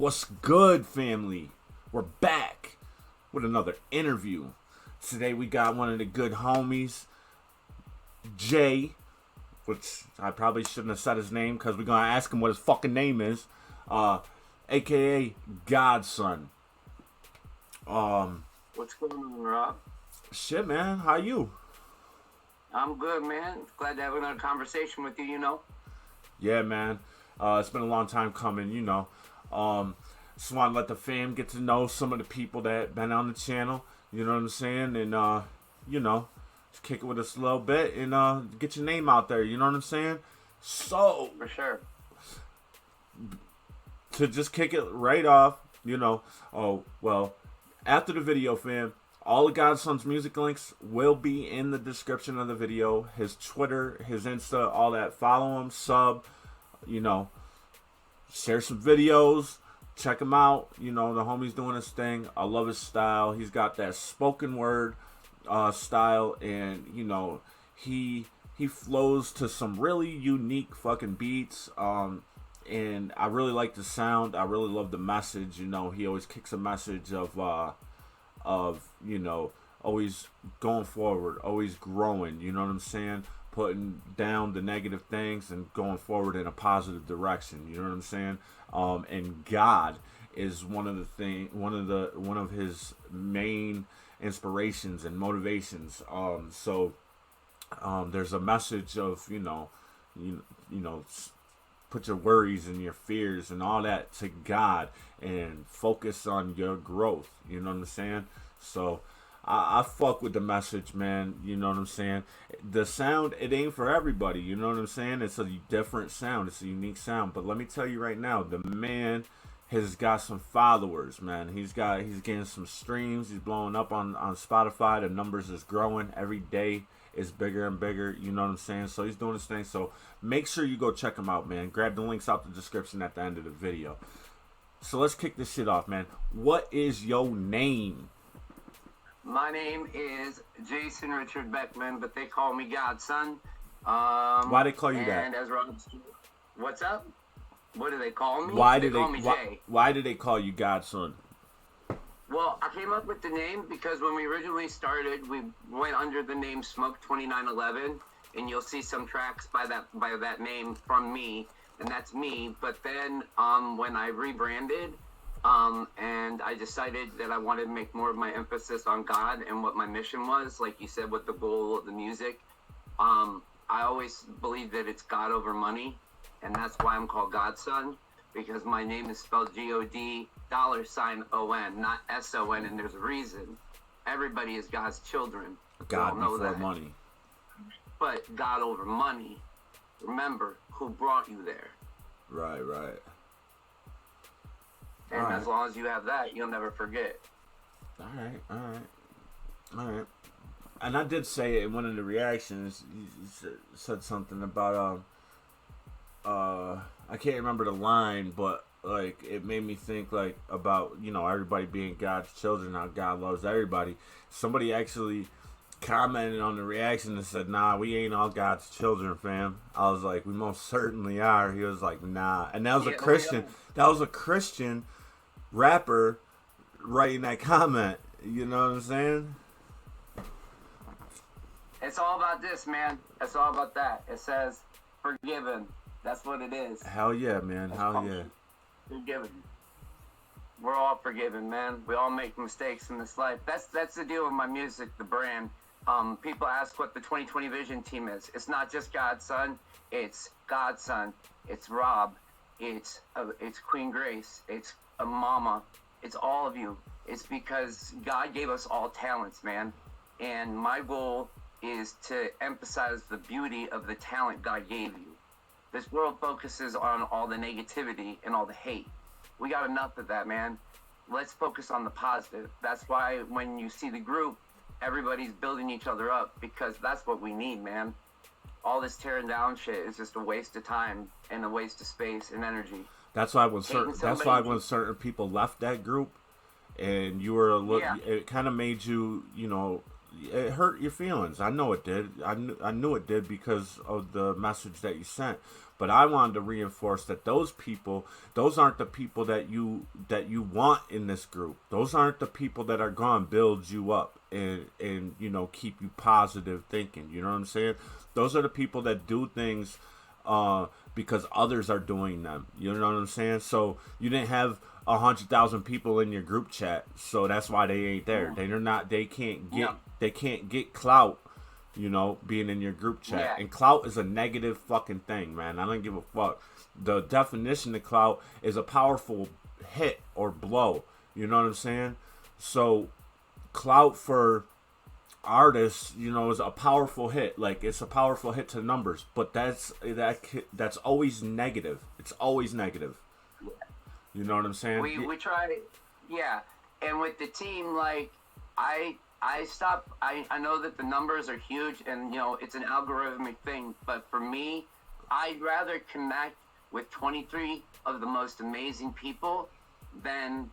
What's good, family? We're back with another interview. Today we got one of the good homies, Jay, which I probably shouldn't have said his name because we're going to ask him what his fucking name is, a.k.a. Godson. What's going on, Rob? Shit, man. How you? I'm good, man. Glad to have another conversation with you, you know. Yeah, man. It's been a long time coming, you know. Just want to let the fam get to know some of the people that been on the channel, you know what I'm saying? And, you know, just kick it with us a little bit and get your name out there, you know what I'm saying? So, For sure. to just kick it right off, you know, after the video, fam, all of Godson's music links will be in the description of the video. His Twitter, his Insta, all that. Follow him, sub, you know, share some videos. Check him out. You know, the homie's doing his thing. I love his style. He's got that spoken word style, and, you know, he flows to some really unique fucking beats. And I really like the sound. I really love the message. You know, he always kicks a message of you know, always going forward, always growing. You know what I'm saying? Putting down the negative things and going forward in a positive direction. You know what I'm saying? And God is one of his main inspirations and motivations. So there's a message of, you know, put your worries and your fears and all that to God and focus on your growth. You know what I'm saying? So I fuck with the message, man. You know what I'm saying? The sound, it ain't for everybody. You know what I'm saying? It's a different sound. It's a unique sound. But let me tell you right now, the man has got some followers, man. He's getting some streams. He's blowing up on Spotify. The numbers is growing every day. It's bigger and bigger. You know what I'm saying? So he's doing his thing. So make sure you go check him out, man. Grab the links out the description at the end of the video. So let's kick this shit off, man. What is your name? My name is Jason Richard Beckman, but they call me Godson. Why they call you that? And as Rob, what's up? What do they call me? Why they call me Jay. Why do they call you Godson? Well, I came up with the name because when we originally started, we went under the name Smoke 2911, and you'll see some tracks by that name from me, and that's me. But then when I rebranded, and I decided that I wanted to make more of my emphasis on God and what my mission was, like you said, what the goal of the music. I always believe that it's God over money, and that's why I'm called Godson, because my name is spelled G-O-D $O-N, not S-O-N, and there's a reason. Everybody is God's children. God before money. But God over money, remember who brought you there. Right. And as long as you have that, you'll never forget. All right. And I did say in one of the reactions, you said something about I can't remember the line, but like it made me think like about, you know, everybody being God's children, how God loves everybody. Somebody actually commented on the reaction and said, "Nah, we ain't all God's children, fam." I was like, "We most certainly are." He was like, "Nah," and that was a Christian. That was a Christian rapper writing that comment. You know what I'm saying? It's all about this, man. It's all about that. It says forgiven. That's what it is. Hell yeah, man. Hell yeah. Forgiven. We're all forgiven, man. We all make mistakes in this life. That's the deal with my music, the brand. People ask what the 2020 Vision team is. It's not just Godson. It's Godson. It's Rob. It's Queen Grace. It's a Mama. It's all of you. It's because God gave us all talents, man. And my goal is to emphasize the beauty of the talent God gave you. This world focuses on all the negativity and all the hate. We got enough of that, man. Let's focus on the positive. That's why when you see the group, everybody's building each other up, because that's what we need, man. All this tearing down shit is just a waste of time and a waste of space and energy. That's why when certain people left that group, and you were it kind of made you, you know, it hurt your feelings. I know it did. I knew it did because of the message that you sent. But I wanted to reinforce that those people, those aren't the people that you want in this group. Those aren't the people that are going to build you up and you know, keep you positive thinking. You know what I'm saying? Those are the people that do things because others are doing them. You know what I'm saying? So you didn't have 100,000 people in your group chat, so that's why they ain't there. They're not. They can't get clout. You know, being in your group chat. Yeah. And clout is a negative fucking thing, man. I don't give a fuck. The definition of clout is a powerful hit or blow. You know what I'm saying? So clout for artists, you know, is a powerful hit. Like, it's a powerful hit to numbers, but that's always negative. It's always negative. You know what I'm saying? We try, yeah. And with the team, like, I know that the numbers are huge and, you know, it's an algorithmic thing, but for me, I'd rather connect with 23 of the most amazing people than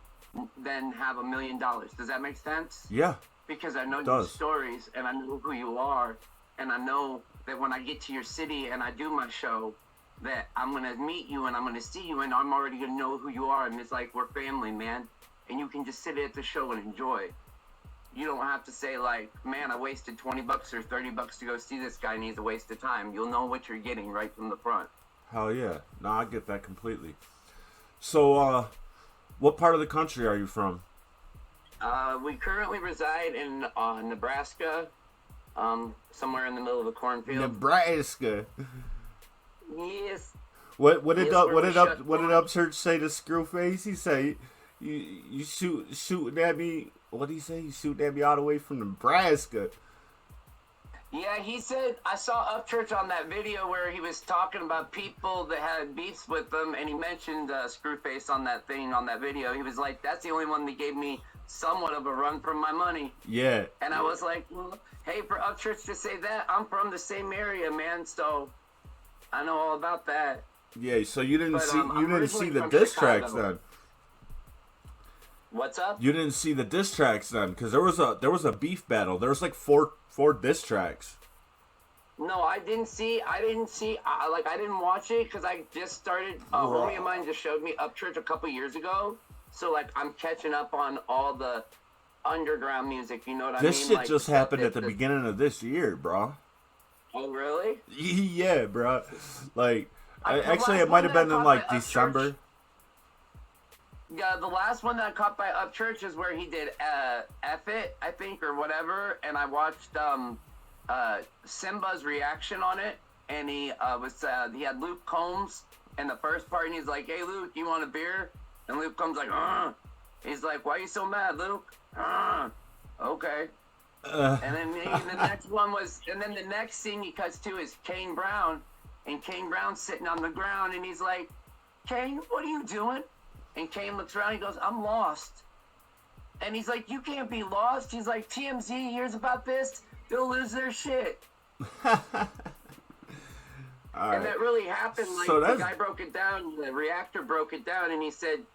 have $1 million. Does that make sense? Yeah. Because I know your stories and I know who you are, and I know that when I get to your city and I do my show, that I'm going to meet you and I'm going to see you and I'm already going to know who you are, and it's like, we're family, man. And you can just sit at the show and enjoy. You don't have to say, like, man, I wasted $20 or $30 to go see this guy and he's a waste of time. You'll know what you're getting right from the front. Hell yeah. No, I get that completely. So, what part of the country are you from? We currently reside in Nebraska, somewhere in the middle of a cornfield. Nebraska. Yes. What did Upchurch say to Screwface? He say, you shooting at me. What did he say? You shooting at me all the way from Nebraska. Yeah, he said, I saw Upchurch on that video where he was talking about people that had beefs with them, and he mentioned Screwface on that video. He was like, that's the only one that gave me somewhat of a run for my money. Yeah. And I was like, well, hey, for Upchurch to say that, I'm from the same area, man, so I know all about that. Yeah, so you didn't see the diss tracks then. What's up? You didn't see the diss tracks then, because there was a beef battle. There was like four diss tracks. No, I didn't watch it because I just started. A homie of mine just showed me Upchurch a couple years ago, so like I'm catching up on all the underground music. You know what I mean? This shit just happened at the beginning of this year, bro. Oh really? Yeah, bro. Like, actually, it might have been in like December. Yeah, the last one that I caught by Upchurch is where he did F It, I think, or whatever, and I watched Simba's reaction on it, and he had Luke Combs in the first part, and he's like, hey Luke, you want a beer? And Luke Combs like, he's like, why are you so mad, Luke? Okay. And then the next one was, and then the next scene he cuts to is Kane Brown, and Kane Brown's sitting on the ground, and he's like, Kane, what are you doing? And Kane looks around, he goes, I'm lost. And he's like, you can't be lost. He's like, TMZ hears about this, they'll lose their shit. And that really happened. Like, so the guy broke it down, the reactor broke it down, and he said,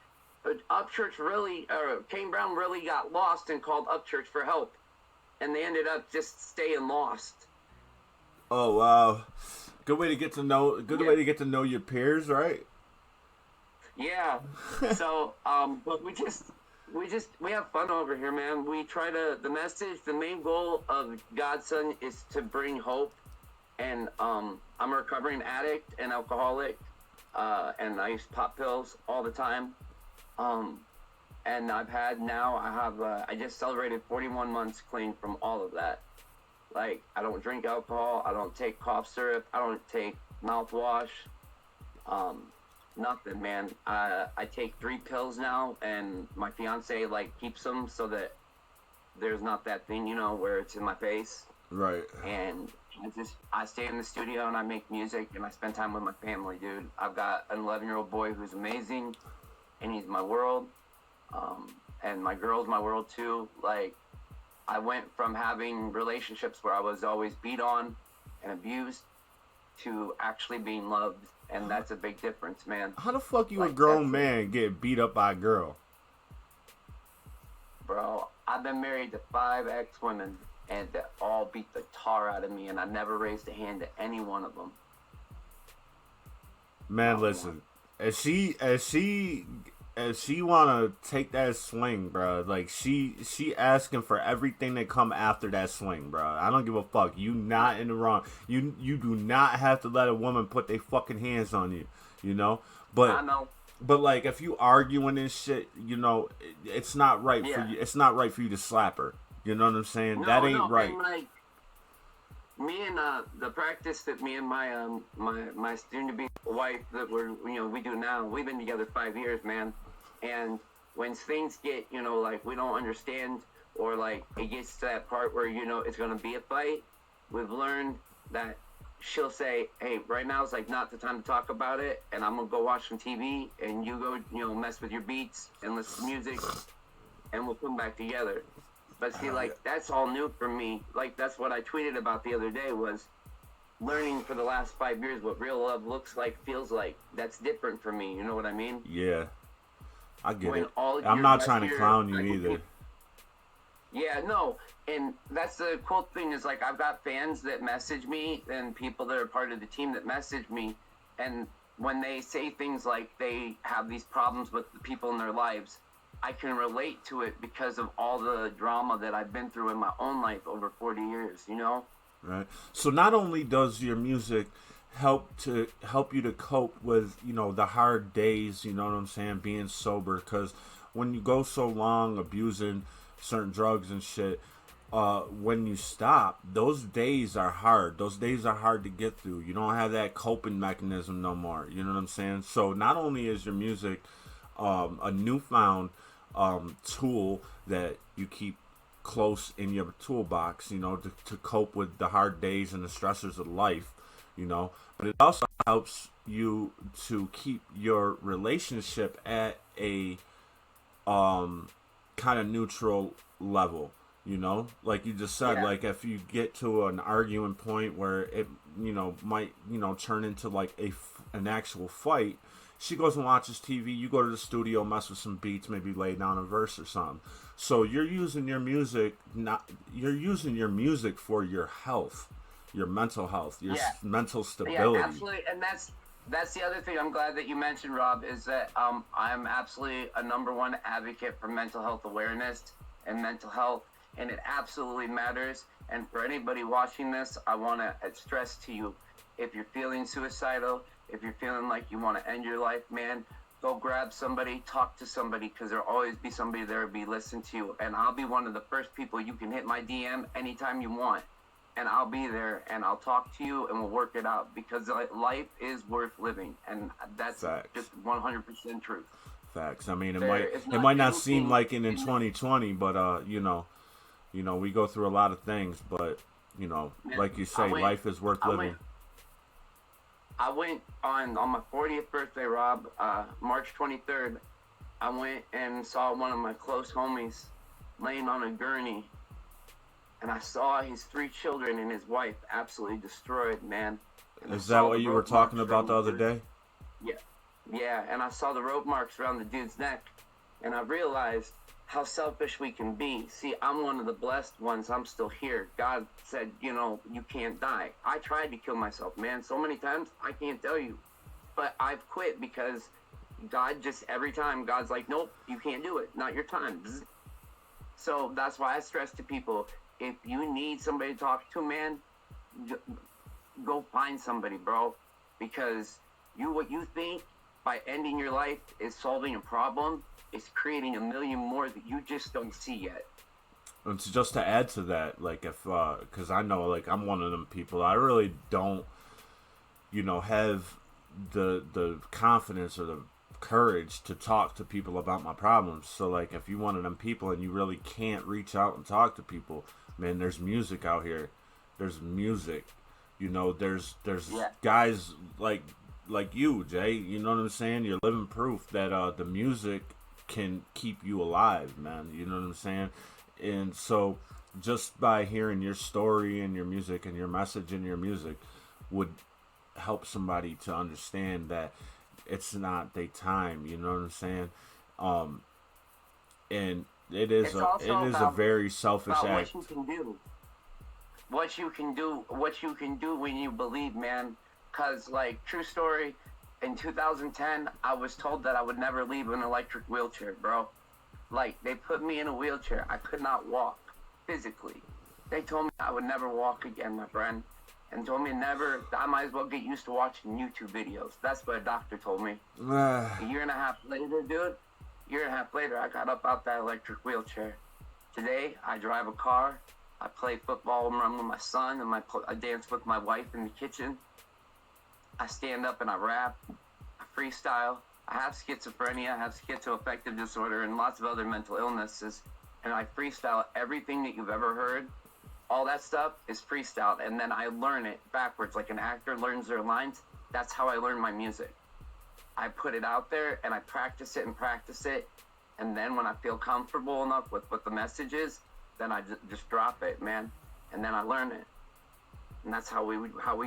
Kane Brown really got lost and called Upchurch for help. And they ended up just staying lost. Oh, wow. Good way to get to know your peers, right? Yeah. So, but we have fun over here, man. We try to, the main goal of Godson is to bring hope. And I'm a recovering addict and alcoholic, and I use pop pills all the time. And I just celebrated 41 months clean from all of that. Like, I don't drink alcohol, I don't take cough syrup, I don't take mouthwash, nothing, man. I take 3 pills now, and my fiance like keeps them so that there's not that thing, you know, where it's in my face. Right. And I stay in the studio and I make music and I spend time with my family, dude. I've got an 11-year-old boy who's amazing, and he's my world. And my girl's my world too. Like, I went from having relationships where I was always beat on and abused to actually being loved. And that's a big difference, man. How the fuck you a grown man get beat up by a girl? Bro, I've been married to 5 ex-women. and that all beat the tar out of me, and I never raised a hand to any one of them. Man, listen, as she wanna take that swing, bro. Like she asking for everything that come after that swing, bro. I don't give a fuck. You not in the wrong. You do not have to let a woman put their fucking hands on you. You know, I but know. but like if you arguing and shit, you know, it's not right for Yeah. you. It's not right for you to slap her. You know what I'm saying? That No, ain't no, right. and like me and the practice that me and my soon to be wife that we do now. We've been together 5 years, man. And when things get like we don't understand, or like it gets to that part where it's gonna be a fight, we've learned that she'll say, "Hey, right now is like not the time to talk about it, and I'm gonna go watch some TV, and you go mess with your beats and listen to music, and we'll come back together." But see, like that's all new for me. Like that's what I tweeted about the other day was learning for the last 5 years what real love looks like, feels like. That's different for me. You know what I mean? Yeah, I get When it. all I'm your not rest trying of to your clown you faculty- either. Yeah, no, and that's the cool thing is like I've got fans that message me and people that are part of the team that message me, and when they say things like they have these problems with the people in their lives, I can relate to it because of all the drama that I've been through in my own life over 40 years, you know? Right. So not only does your music help you to cope with the hard days, you know what I'm saying, being sober, because when you go so long abusing certain drugs and shit, when you stop, those days are hard. Those days are hard to get through. You don't have that coping mechanism no more. You know what I'm saying? So not only is your music a newfound tool that you keep close in your toolbox, to cope with the hard days and the stressors of life, but it also helps you to keep your relationship at a kind of neutral level, like you just said. Yeah. Like if you get to an arguing point where it might turn into like an actual fight, she goes and watches TV, you go to the studio, mess with some beats, maybe lay down a verse or something. So you're using your music, for your health, your mental health, your mental stability. Yeah, absolutely. And that's the other thing I'm glad that you mentioned, Rob, is that I'm absolutely a #1 advocate for mental health awareness and mental health, and it absolutely matters. And for anybody watching this, I want to stress to you, if you're feeling suicidal, if you're feeling like you want to end your life, man, go grab somebody, talk to somebody, because there'll always be somebody there to be listened to. And I'll be one of the first people. You can hit my DM anytime you want, and I'll be there, and I'll talk to you, and we'll work it out, because life is worth living, and that's Facts. just 100% truth. Facts. I mean, There it is might not anything seem like it in 2020, but we go through a lot of things, but like you say, life is worth living. I went on my 40th birthday, Rob, March 23rd. I went and saw one of my close homies laying on a gurney, and I saw his 3 children and his wife absolutely destroyed, man. Is that what you were talking about the other day? Yeah, and I saw the rope marks around the dude's neck, and I realized how selfish we can be. See, I'm one of the blessed ones. I'm still here. God said, you can't die. I tried to kill myself, man, so many times, I can't tell you. But I've quit because God just, every time, God's like, nope, you can't do it. Not your time. So that's why I stress to people, if you need somebody to talk to, man, go find somebody, bro. Because what you think by ending your life is solving a problem, is creating a million more that you just don't see yet. And just to add to that, like if, because I know, like I'm one of them people, I really don't, have the confidence or the courage to talk to people about my problems. So like if you're one of them people and you really can't reach out and talk to people, man, there's music out here. There's music. There's guys like you, Jay. You know what I'm saying? You're living proof that the music can keep you alive, man. You know what I'm saying? And so just by hearing your story and your music and your message in your music would help somebody to understand that it's not their time. You know what I'm saying? And it is a very selfish act. What you can do. what you can do when you believe, man. Cause like, true story, in 2010 I was told that I would never leave an electric wheelchair, bro. Like, they put me in a wheelchair. I could not walk physically. They told me I would never walk again, my friend, and told me I might as well get used to watching YouTube videos. That's what a doctor told me. A year and a half later, dude, I got up out that electric wheelchair. Today, I drive a car, I play football and run with my son, and I dance with my wife in the kitchen. I stand up and I rap, I freestyle. I have schizophrenia, I have schizoaffective disorder, and lots of other mental illnesses, and I freestyle everything that you've ever heard. All that stuff is freestyle, and then I learn it backwards, like an actor learns their lines. That's how I learn my music. I put it out there, and I practice it, and then when I feel comfortable enough with what the message is, then I just drop it, man, and then I learn it. And that's how we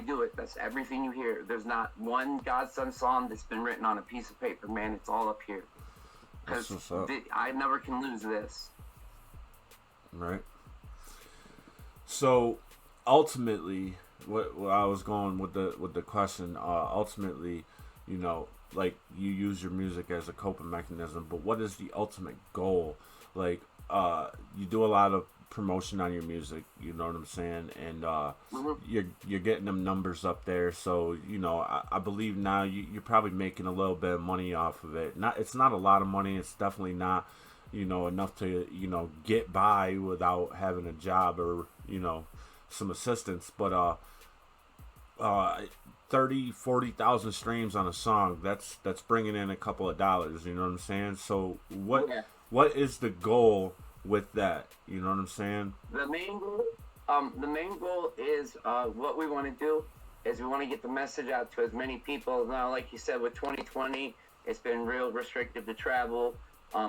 do it. That's everything you hear. There's not one Godson song that's been written on a piece of paper, man. It's all up here. Because I never can lose this. Right. So, ultimately, what I was going with the question, ultimately, you know, like, you use your music as a coping mechanism, but what is the ultimate goal? Like, you do a lot of promotion on your music, you know what I'm saying, and you're getting them numbers up there, so you know, I believe now you're probably making a little bit of money off of it. It's not a lot of money, it's definitely not, you know, enough to, you know, get by without having a job or, you know, some assistance, but 30,000-40,000 streams on a song, that's bringing in a couple of dollars, you know what I'm saying? So what is the goal with that? You know what I'm saying? The main goal is what we want to do is we want to get the message out to as many people. Now, like you said, with 2020, it's been real restrictive to travel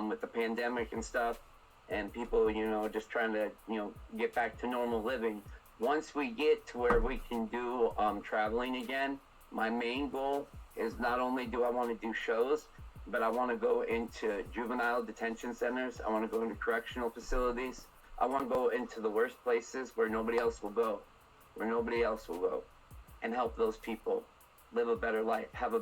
with the pandemic and stuff, and people, you know, just trying to, you know, get back to normal living. Once we get to where we can do traveling again, my main goal is not only do I want to do shows, but I want to go into juvenile detention centers. I want to go into correctional facilities. I want to go into the worst places where nobody else will go, and help those people live a better life, have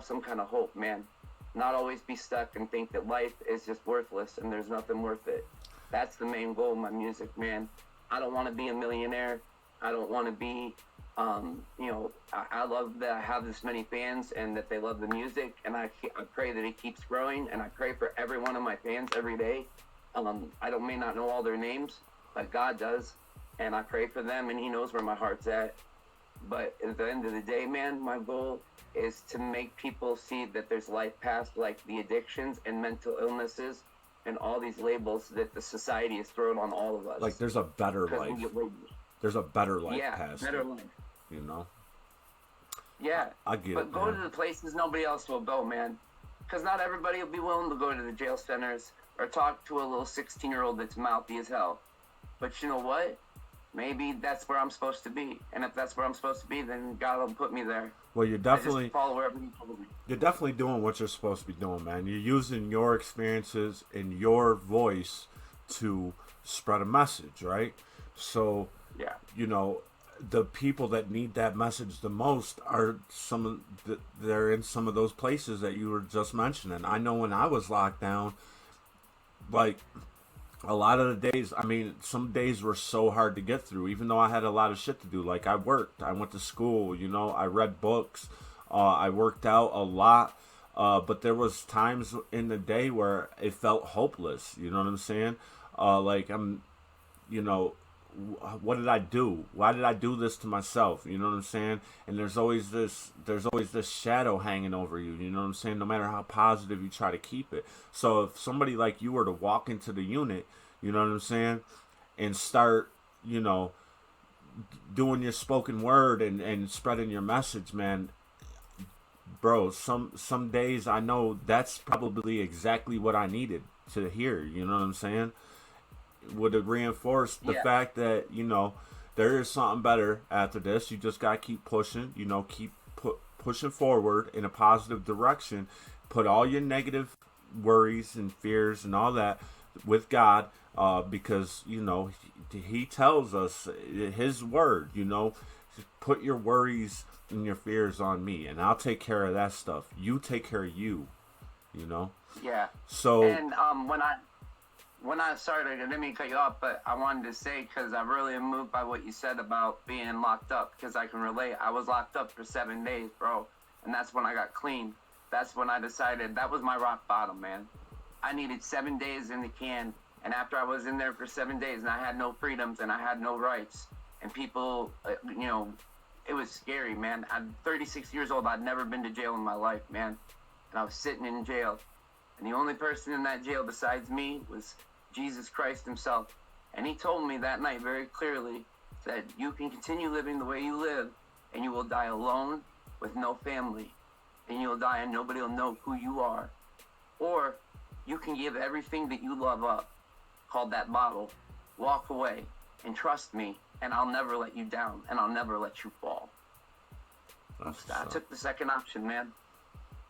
some kind of hope, man. Not always be stuck and think that life is just worthless and there's nothing worth it. That's the main goal of my music, man. I don't want to be a millionaire. I don't want to be you know, I love that I have this many fans and that they love the music, and I pray that it keeps growing, and I pray for every one of my fans every day. I may not know all their names, but God does, and I pray for them, and He knows where my heart's at. But at the end of the day, man, my goal is to make people see that there's life past, like, the addictions and mental illnesses and all these labels that the society has thrown on all of us. Like, there's a better life. There's a better life past. Yeah, better life. You know? Yeah. I get it. But go to the places nobody else will go, man. Because not everybody will be willing to go to the jail centers or talk to a little 16-year-old that's mouthy as hell. But you know what? Maybe that's where I'm supposed to be. And if that's where I'm supposed to be, then God will put me there. Well, you're definitely... I just follow wherever He told me. You're definitely doing what you're supposed to be doing, man. You're using your experiences and your voice to spread a message, right? So, yeah, you know, the people that need that message the most are they're in some of those places that you were just mentioning. I know when I was locked down, like, a lot of the days, I mean, some days were so hard to get through, even though I had a lot of shit to do. Like, I worked, I went to school, you know, I read books, I worked out a lot, but there was times in the day where it felt hopeless, you know what I'm saying? Like, you know, what did I do? Why did I do this to myself? You know what I'm saying? And there's always this shadow hanging over you. You know what I'm saying? No matter how positive you try to keep it. So if somebody like you were to walk into the unit, you know what I'm saying, and start, you know, doing your spoken word and spreading your message, man, bro, some days I know that's probably exactly what I needed to hear. You know what I'm saying? Would it reinforce the fact that, you know, there is something better after this. You just gotta keep pushing, you know, keep pushing forward in a positive direction. Put all your negative worries and fears and all that with God, because, you know, he tells us his word, put your worries and your fears on me, and I'll take care of that stuff. You take care of you, Yeah. So, And when I started, I didn't mean to cut you off, but I wanted to say, because I really am moved by what you said about being locked up, because I can relate. I was locked up for 7 days, bro, and that's when I got clean. That's when I decided that was my rock bottom, man. I needed 7 days in the can, and after I was in there for 7 days, and I had no freedoms, and I had no rights, and people, it was scary, man. I'm 36 years old. I'd never been to jail in my life, man, and I was sitting in jail, and the only person in that jail besides me was Jesus Christ himself. And he told me that night very clearly that you can continue living the way you live, and you will die alone with no family, and you'll die and nobody will know who you are. Or you can give everything that you love up, called that bottle, walk away, and trust me, and I'll never let you down, and I'll never let you fall. I took the second option, man.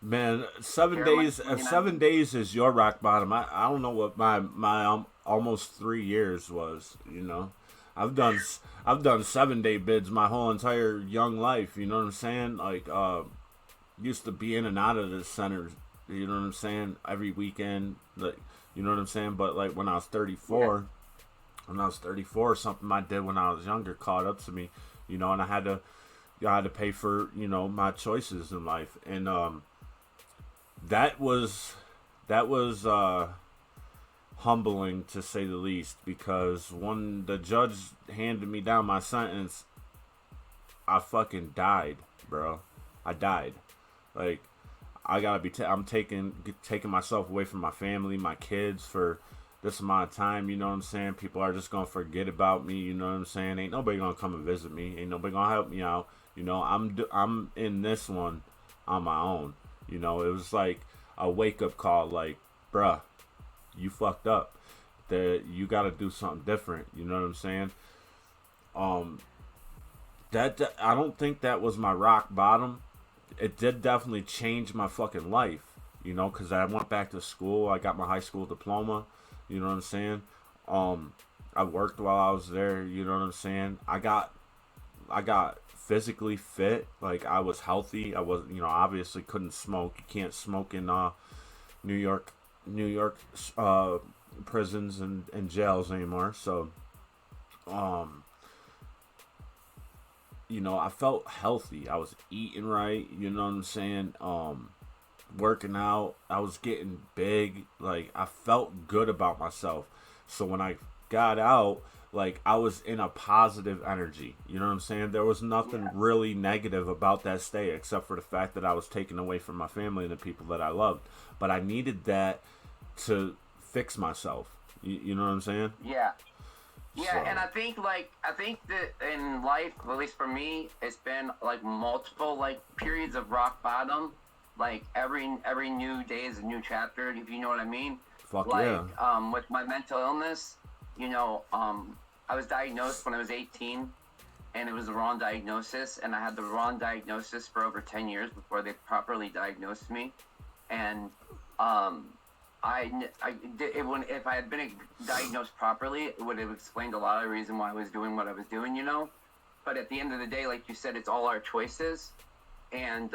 Man, 7 days. If 7 days is your rock bottom, I don't know what my almost 3 years was. I've done 7-day bids my whole entire young life. You know what I'm saying? Like, used to be in and out of the centers. You know what I'm saying? Every weekend, like, you know what I'm saying. But like when I was 34, something I did when I was younger caught up to me. And I had to pay for my choices in life, and that was humbling to say the least, because when the judge handed me down my sentence, I fucking died, bro. I died. Like, I gotta be. I'm taking myself away from my family, my kids for this amount of time. You know what I'm saying? People are just gonna forget about me. You know what I'm saying? Ain't nobody gonna come and visit me. Ain't nobody gonna help me out. I'm in this one on my own. It was like a wake up call. Like, bruh, you fucked up. That you got to do something different. You know what I'm saying? That I don't think that was my rock bottom. It did definitely change my fucking life. Because I went back to school. I got my high school diploma. You know what I'm saying? I worked while I was there. You know what I'm saying? I got physically fit. Like, I was healthy. I was, obviously couldn't smoke. You can't smoke in New York prisons and jails anymore. So, I felt healthy. I was eating right. You know what I'm saying? Working out. I was getting big. Like, I felt good about myself. So when I got out, like, I was in a positive energy. You know what I'm saying? There was nothing really negative about that stay, except for the fact that I was taken away from my family and the people that I loved. But I needed that to fix myself. You know what I'm saying? Yeah. Yeah, so. And I think that in life, at least for me, it's been like multiple like periods of rock bottom. Like every new day is a new chapter, if you know what I mean. Fuck like, yeah. With my mental illness, I was diagnosed when I was 18, and it was the wrong diagnosis, and I had the wrong diagnosis for over 10 years before they properly diagnosed me. And if I had been diagnosed properly, it would have explained a lot of the reason why I was doing what I was doing, But at the end of the day, like you said, it's all our choices. And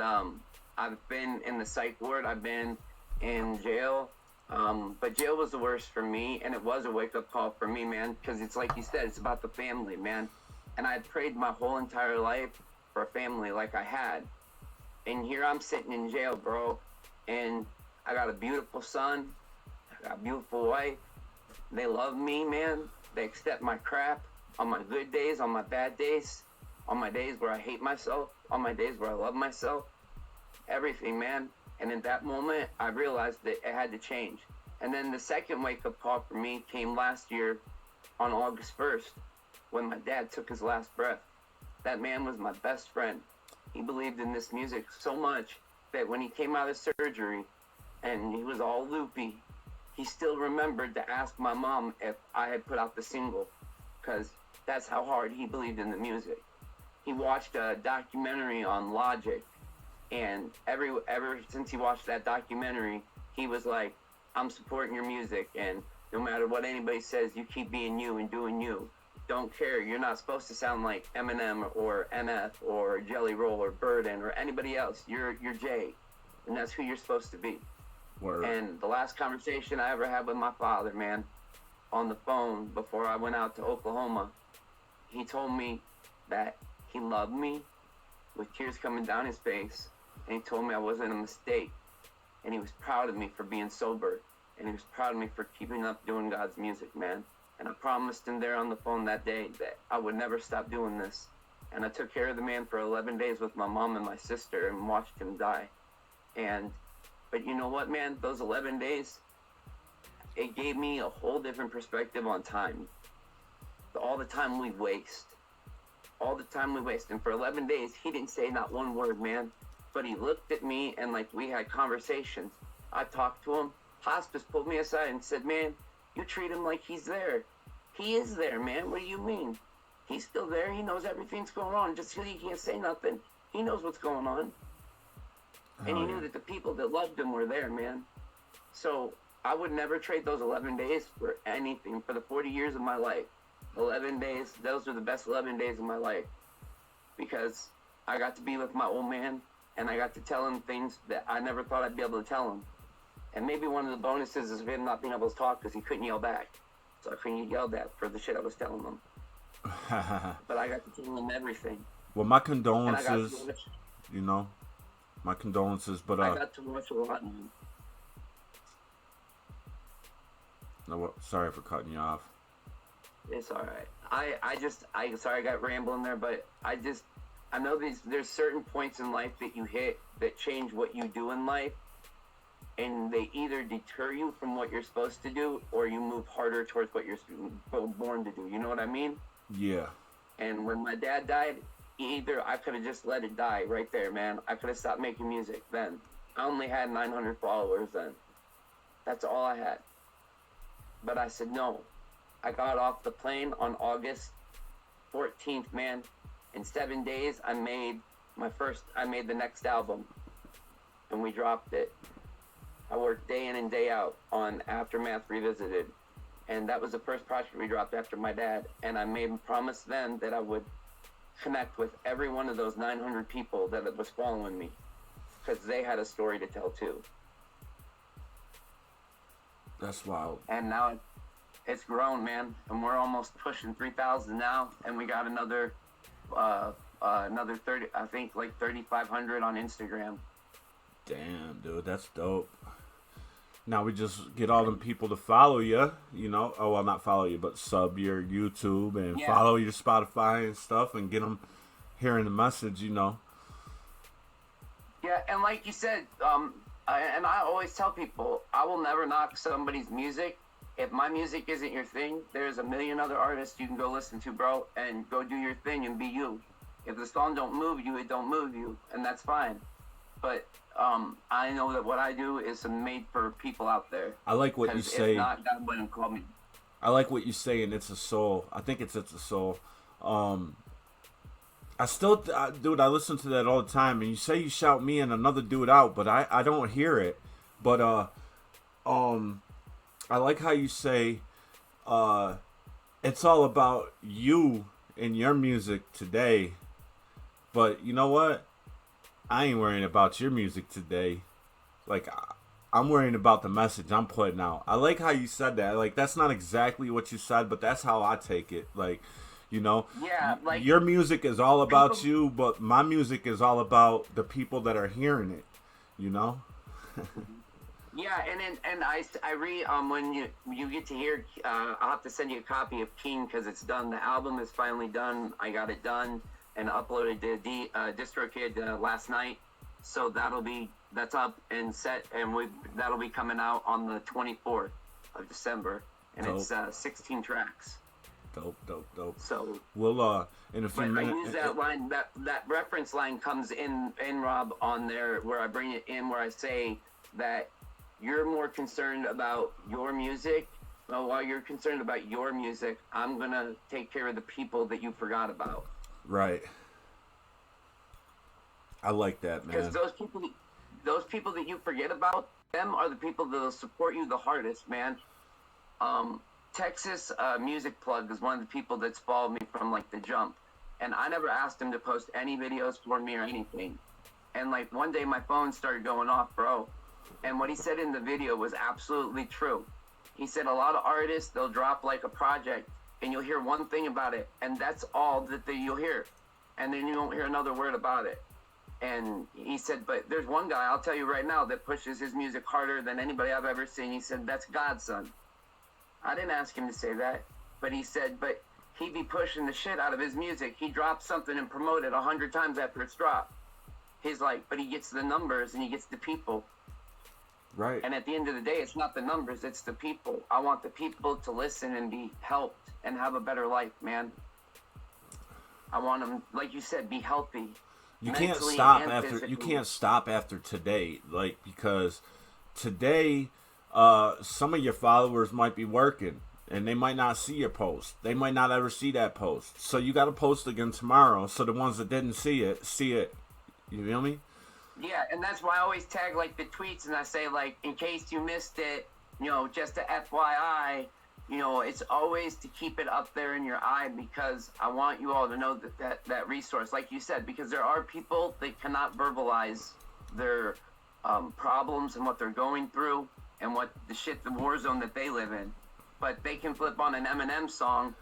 I've been in the psych ward, I've been in jail. But jail was the worst for me, and it was a wake-up call for me, man, because it's like you said, it's about the family, man. And I prayed my whole entire life for a family like I had. And here I'm sitting in jail, bro, and I got a beautiful son, I got a beautiful wife. They love me, man. They accept my crap on my good days, on my bad days, on my days where I hate myself, on my days where I love myself. Everything, man. And in that moment, I realized that it had to change. And then the second wake-up call for me came last year on August 1st, when my dad took his last breath. That man was my best friend. He believed in this music so much that when he came out of surgery and he was all loopy, he still remembered to ask my mom if I had put out the single, because that's how hard he believed in the music. He watched a documentary on Logic, and ever since he watched that documentary, he was like, I'm supporting your music, and no matter what anybody says, you keep being you and doing you. don't care. You're not supposed to sound like Eminem or NF or Jelly Roll or Burden or anybody else. You're Jay, and that's who you're supposed to be. Word. And the last conversation I ever had with my father, man, on the phone before I went out to Oklahoma, he told me that he loved me with tears coming down his face, and he told me I wasn't a mistake, and he was proud of me for being sober, and he was proud of me for keeping up doing God's music, man. And I promised him there on the phone that day that I would never stop doing this. And I took care of the man for 11 days with my mom and my sister and watched him die. But you know what, man? Those 11 days, it gave me a whole different perspective on time. All the time we waste. All the time we waste. And for 11 days, he didn't say not one word, man. But he looked at me and like we had conversations. I talked to him. Hospice pulled me aside and said, man, you treat him like he's there. He is there, man. What do you mean? He's still there. He knows everything's going on. Just so he can't say nothing. He knows what's going on. And he knew that the people that loved him were there, man. So I would never trade those 11 days for anything. For the 40 years of my life, 11 days, those were the best 11 days of my life. Because I got to be with my old man, and I got to tell him things that I never thought I'd be able to tell him. And maybe one of the bonuses is him not being able to talk because he couldn't yell back. So I couldn't get yelled at for the shit I was telling him. But I got to tell him everything. Well, my condolences, you know. My condolences, but I got to watch a lot. No, sorry for cutting you off. It's all right. I sorry I got rambling there, but I know there's certain points in life that you hit that change what you do in life, and they either deter you from what you're supposed to do, or you move harder towards what you're born to do. You know what I mean? Yeah. And when my dad died, either I could have just let it die right there, man. I could have stopped making music then. I only had 900 followers then. That's all I had. But I said no. I got off the plane on August 14th, man. In 7 days, I made the next album. And we dropped it. I worked day in and day out on Aftermath Revisited. And that was the first project we dropped after my dad. And I made a promise then that I would connect with every one of those 900 people that was following me, because they had a story to tell too. That's wild. And now it's grown, man, and we're almost pushing 3,000 now, and we got another 30, I think, like 3,500 on Instagram. Damn, dude, that's dope. Now we just get all them people to follow you, you know. Oh, well, not follow you, but sub your YouTube and follow your Spotify and stuff, and get them hearing the message, you know. Yeah, and like you said, I always tell people, I will never knock somebody's music. If my music isn't your thing, there's a million other artists you can go listen to, bro, and go do your thing and be you. If the song don't move you, it don't move you, and that's fine. But I know that what I do is made for people out there. I like what you say. If not, God wouldn't call me. I like what you say, and It's a Soul. I think it's a Soul. I still, dude, I listen to that all the time, and you say you shout me and another dude out, but I don't hear it. But I like how you say it's all about you and your music today. But you know what? I ain't worrying about your music today. Like, I'm worrying about the message I'm putting out. I like how you said that. Like, that's not exactly what you said, but that's how I take it. Like, you know, like, your music is all about you, but my music is all about the people that are hearing it, you know? Yeah, and I read when you get to hear, I'll have to send you a copy of King because it's done. The album is finally done. I got it done and uploaded to DistroKid last night, so that's up and set, and that'll be coming out on the 24th of December, and dope. It's 16 tracks. Dope. So we'll in a few minutes. I use that line, that reference line comes in Rob on there where I bring it in where I say that you're more concerned about your music. Well, while you're concerned about your music, I'm gonna take care of the people that you forgot about. Right. I like that, man. Because those people that you forget about, them are the people that'll support you the hardest, man. Texas Music Plug is one of the people that's followed me from like the jump, and I never asked him to post any videos for me or anything. And like one day my phone started going off, bro. And what he said in the video was absolutely true. He said a lot of artists, they'll drop like a project and you'll hear one thing about it, and that's all that you'll hear. And then you won't hear another word about it. And he said, but there's one guy, I'll tell you right now, that pushes his music harder than anybody I've ever seen. He said, that's Godson. I didn't ask him to say that, but he said, but he'd be pushing the shit out of his music. He drops something and promote it 100 times after it's dropped. He's like, but he gets the numbers and he gets the people. Right. And at the end of the day, it's not the numbers, it's the people. I want the people to listen and be helped and have a better life, man. I want them, like you said, be healthy. You can't stop after today, like, because today some of your followers might be working and they might not see your post. They might not ever see that post. So you got to post again tomorrow so the ones that didn't see it. You feel me? Yeah, and that's why I always tag like the tweets and I say like, in case you missed it, just a FYI, it's always to keep it up there in your eye, because I want you all to know that resource, like you said, because there are people that cannot verbalize their problems and what they're going through and what the war zone that they live in, but they can flip on an Eminem song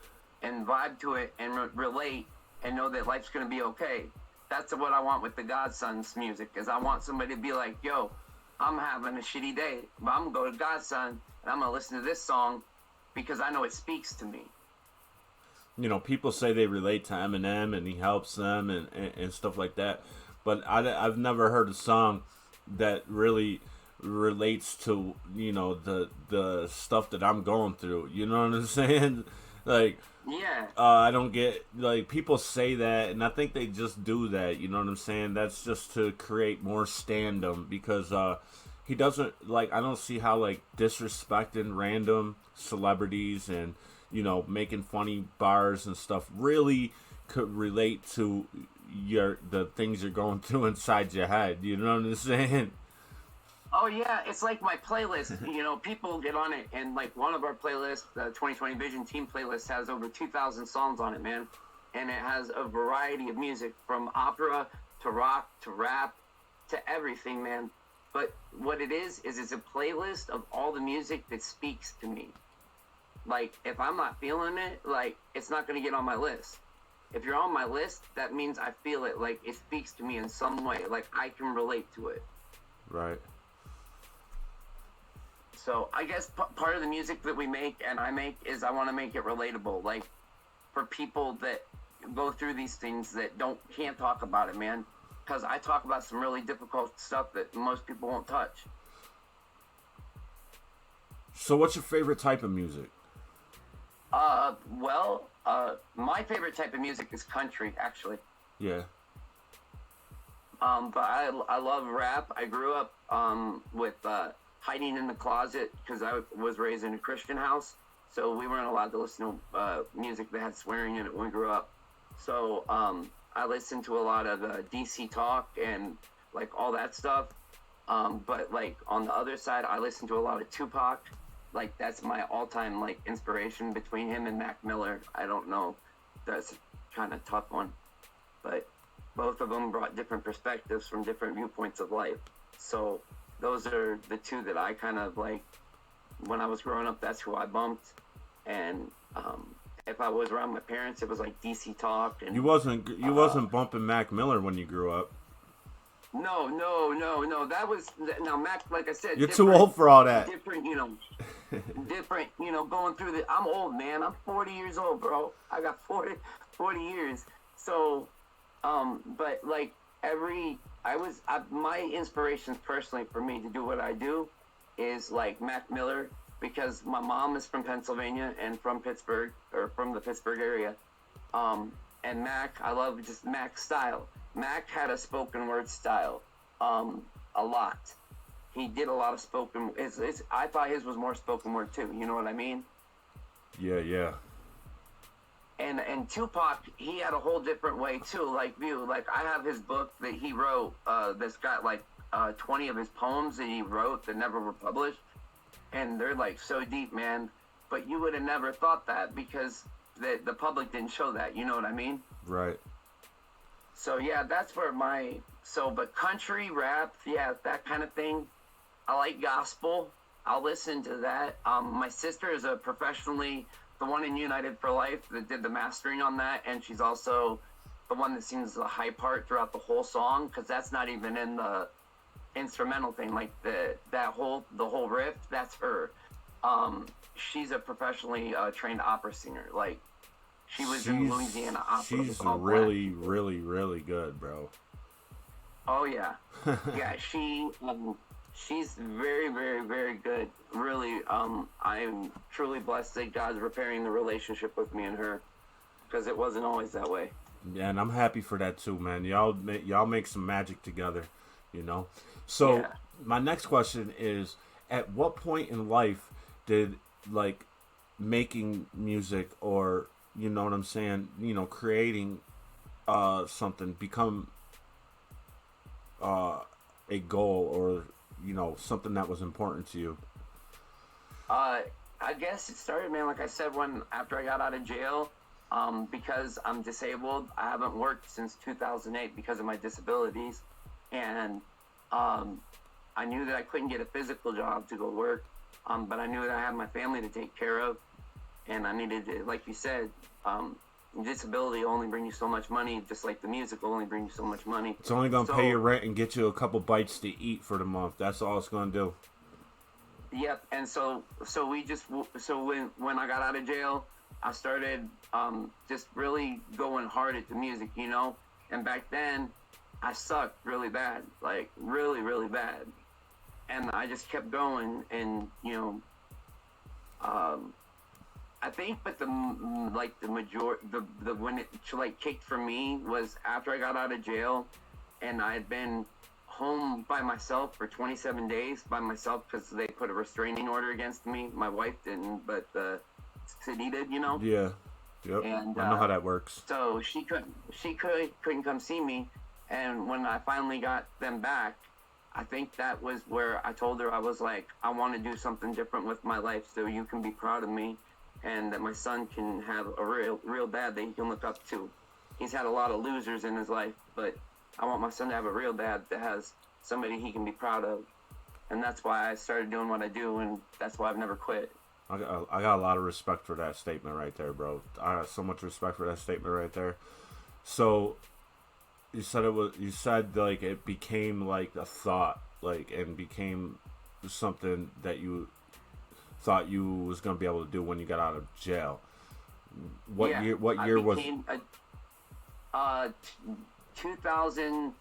and vibe to it and relate and know that life's going to be okay. That's what I want with the Godson's music, is I want somebody to be like, yo, I'm having a shitty day, but I'm going to go to Godson and I'm going to listen to this song because I know it speaks to me. People say they relate to Eminem and he helps them and stuff like that, but I've never heard a song that really relates to, the stuff that I'm going through. You know what I'm saying? Like, yeah. I don't get, like, people say that, and I think they just do that, you know what I'm saying? That's just to create more stand-up, because he doesn't, like, I don't see how, like, disrespecting random celebrities and, making funny bars and stuff really could relate to the things you're going through inside your head, you know what I'm saying? Oh yeah, it's like my playlist. People get on it, and like one of our playlists, the 2020 Vision Team playlist, has over 2,000 songs on it, man. And it has a variety of music, from opera to rock to rap to everything, man. But what it is it's a playlist of all the music that speaks to me. Like, if I'm not feeling it, like, it's not going to get on my list. If you're on my list, that means I feel it, like, it speaks to me in some way, like I can relate to it. Right. So I guess part of the music that we make and I make is I want to make it relatable, like for people that go through these things that can't talk about it, man. Because I talk about some really difficult stuff that most people won't touch. So what's your favorite type of music? My favorite type of music is country, actually. Yeah. But I love rap. I grew up with hiding in the closet because I was raised in a Christian house, so we weren't allowed to listen to music that had swearing in it when we grew up. So I listened to a lot of DC Talk and like all that stuff. But like on the other side, I listened to a lot of Tupac. Like that's my all-time like inspiration, between him and Mac Miller. I don't know, that's kind of tough one, but both of them brought different perspectives from different viewpoints of life. So those are the two that I kind of like. When I was growing up, that's who I bumped. And if I was around my parents, it was like DC Talk. And you wasn't bumping Mac Miller when you grew up. No. That was Mac. Like I said, you're too old for all that. Different, going through the. I'm old, man. I'm 40 years old, bro. I got 40 years. So, but like my inspirations personally for me to do what I do is like Mac Miller, because my mom is from Pennsylvania and from Pittsburgh, or from the Pittsburgh area. And Mac, I love just Mac's style. Mac had a spoken word style, a lot. He did a lot of spoken. I thought his was more spoken word too. You know what I mean? Yeah. And Tupac, he had a whole different way too. Like I have his book that he wrote. That's got like 20 of his poems that he wrote that never were published, and they're like so deep, man. but you would have never thought that because the public didn't show that. You know what I mean? Right. So yeah, that's where but country, rap, yeah, that kind of thing. I like gospel. I'll listen to that. My sister is the one in United for Life that did the mastering on that, and she's also the one that sings the high part throughout the whole song, because that's not even in the instrumental thing. Like the whole riff, that's her. She's a professionally trained opera singer. Like she was in Louisiana opera. She's really, really, really good, bro. Oh yeah, yeah. She's very, very, very good. Really, I'm truly blessed that God's repairing the relationship with me and her, because it wasn't always that way. Yeah, and I'm happy for that too, man. Y'all make some magic together, you know. So Yeah. my next question is: at what point in life did like making music, or you know what I'm saying, creating something become a goal, or something that was important to you? I guess it started, man, like I said, after I got out of jail, because I'm disabled. I haven't worked since 2008 because of my disabilities, and I knew that I couldn't get a physical job to go work, but I knew that I had my family to take care of, and I needed to, like you said, disability only bring you so much money, just like the music will only bring you so much money. It's only gonna pay your rent and get you a couple bites to eat for the month. That's all it's gonna do. Yep. And so when I got out of jail, I started just really going hard at the music, and back then I sucked really bad, like really, really bad, and I just kept going, and I think, but the when it like kicked for me was after I got out of jail, and I had been home by myself for 27 days by myself because they put a restraining order against me. My wife didn't, but the city did, Yeah. Yep. And I know how that works. So she couldn't come see me, and when I finally got them back, I think that was where I told her, I was like, I want to do something different with my life so you can be proud of me, and that my son can have a real dad that he can look up to. He's had a lot of losers in his life, but I want my son to have a real dad that has somebody he can be proud of. And that's why I started doing what I do, and that's why I've never quit. I got a lot of respect for that statement right there, bro. I got so much respect for that statement right there. So you said like it became like a thought, like, and became something that you thought you was gonna be able to do when you got out of jail. What year was 2000.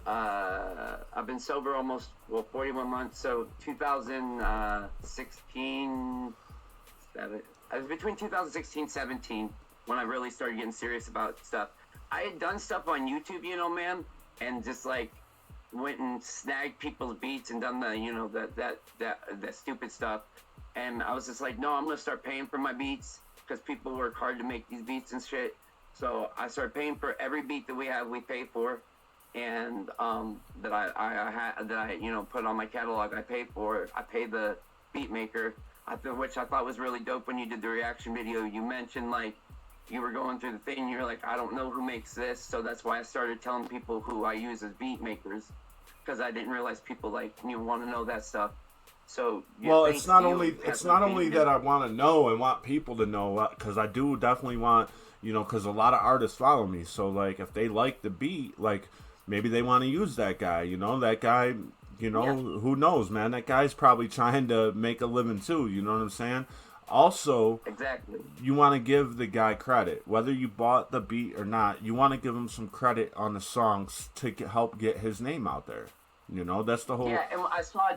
I've been sober almost 41 months, so 2016. It was between 2016 17 when I really started getting serious about stuff. I had done stuff on YouTube, man, and just like went and snagged people's beats and done the that stupid stuff. And I was just like, no, I'm gonna start paying for my beats because people work hard to make these beats and shit. So I started paying for every beat that we have, we pay for, and that I put on my catalog. I pay for. I pay the beat maker, which I thought was really dope. When you did the reaction video, you mentioned like you were going through the thing. You're like, I don't know who makes this, so that's why I started telling people who I use as beat makers, because I didn't realize people like want to know that stuff. So it's not only that I want to know and want people to know, because I do definitely want, because a lot of artists follow me. So like if they like the beat, like maybe they want to use that guy. That guy. Who knows, man? That guy's probably trying to make a living too. You know what I'm saying? Also, exactly. You want to give the guy credit, whether you bought the beat or not. You want to give him some credit on the songs to help get his name out there. That's the whole. Yeah, and I saw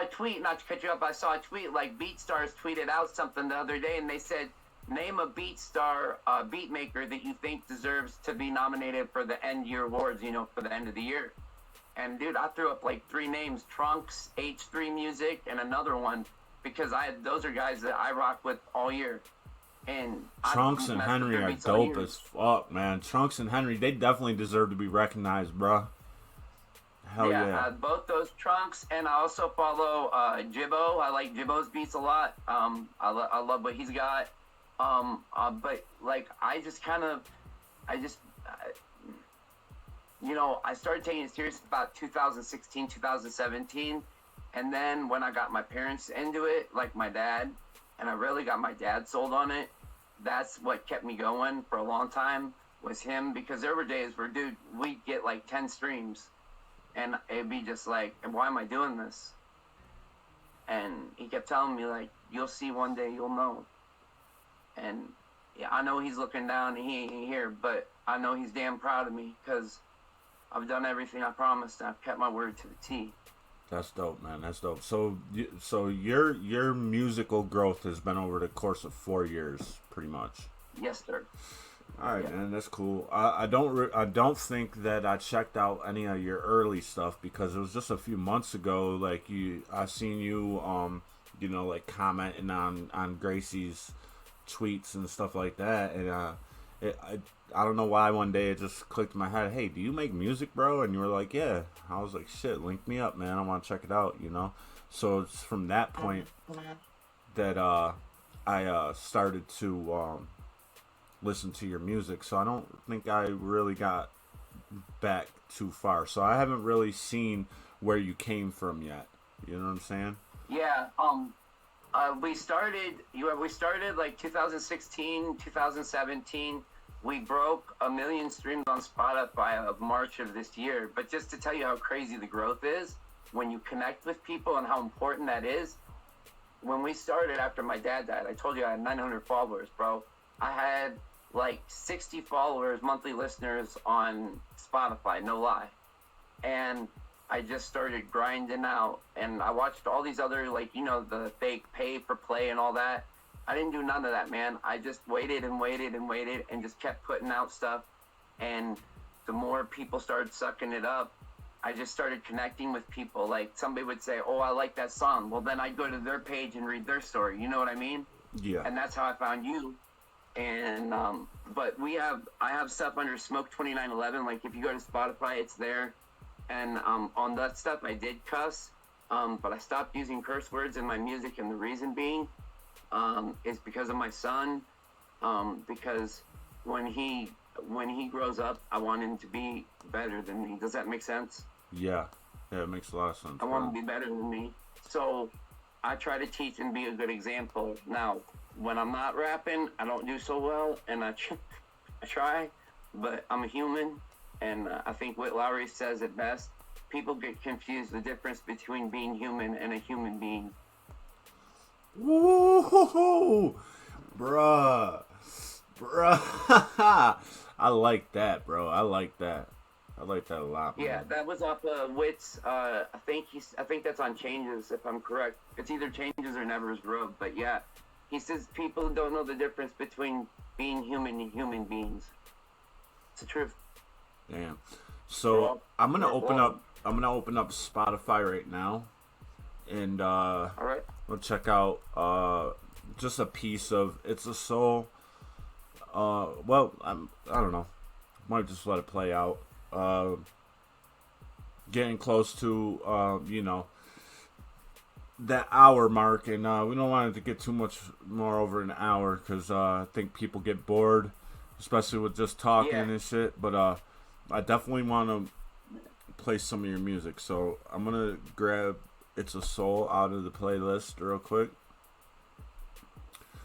a tweet. Not to cut you up, I saw a tweet like BeatStars tweeted out something the other day, and they said, name a BeatStar beat maker that you think deserves to be nominated for the end year awards. For the end of the year. And dude, I threw up like 3 names: Trunks, H3 Music, and another one, because those are guys that I rock with all year. And Trunks and Henry are dope as fuck, man. Trunks and Henry, they definitely deserve to be recognized, bruh. Hell yeah. Both those trunks, and I also follow Jibbo. I like Jibbo's beats a lot. I love what he's got. But like I just kind of, I just, you know, I started taking it serious about 2016, 2017, and then when I got my parents into it, like my dad, and I really got my dad sold on it. That's what kept me going for a long time. Was him, because there were days where, dude, we'd get like 10 streams and it'd be just like, why am I doing this? And he kept telling me, like, you'll see one day, you'll know. And yeah, I know he's looking down and he ain't here, but I know he's damn proud of me because I've done everything I promised and I've kept my word to the T. That's dope, man. That's dope. So your musical growth has been over the course of 4 years, pretty much. Yes, sir. All right, man, that's cool. I don't think that I checked out any of your early stuff because it was just a few months ago. Like I seen you, you know, like commenting on Gracie's tweets and stuff like that, and I don't know why one day it just clicked in my head. Hey, do you make music, bro? And you were like, yeah. I was like, shit, link me up, man. I want to check it out, you know. So it's from that point that I started to listen to your music. So I don't think I really got back too far. So I haven't really seen where you came from yet. You know what I'm saying? Yeah. We started like 2016, 2017. We broke 1 million streams on Spotify of March of this year. But just to tell you how crazy the growth is, when you connect with people and how important that is, when we started after my dad died, I told you I had 900 followers, bro. I had like 60 followers, monthly listeners on Spotify, no lie. And I just started grinding out, and I watched all these other, like, you know, the fake pay for play and all that. I didn't do none of that, man. I just waited and waited and waited and just kept putting out stuff. And the more people started sucking it up, I just started connecting with people. Like, somebody would say, oh, I like that song. Well, then I'd go to their page and read their story. You know what I mean? Yeah. And that's how I found you. And but I have stuff under Smoke 2911. Like, if you go to Spotify, it's there. And on that stuff, I did cuss, but I stopped using curse words in my music. And the reason being is because of my son. Because when he grows up, I want him to be better than me. Does that make sense? Yeah, it makes a lot of sense. I want him to be better than me. So I try to teach and be a good example. Now, when I'm not rapping, I don't do so well, and I try, but I'm a human. And I think Whit Lowry says it best. People get confused the difference between being human and a human being. Woo, bruh. I like that, bro. I like that a lot, man. Yeah, that was off of Whit's. I think that's on Changes, if I'm correct. It's either Changes or Never's Road. But yeah, he says people don't know the difference between being human and human beings. It's the truth. Damn. So I'm gonna open up Spotify right now, and all right, we'll check out just a piece of "It's a Soul." Well, I don't know. Might just let it play out. Getting close to you know, that hour mark, and we don't want it to get too much more over an hour because I think people get bored, especially with just talking and shit. But I definitely want to play some of your music, so I'm gonna grab "It's a Soul" out of the playlist real quick.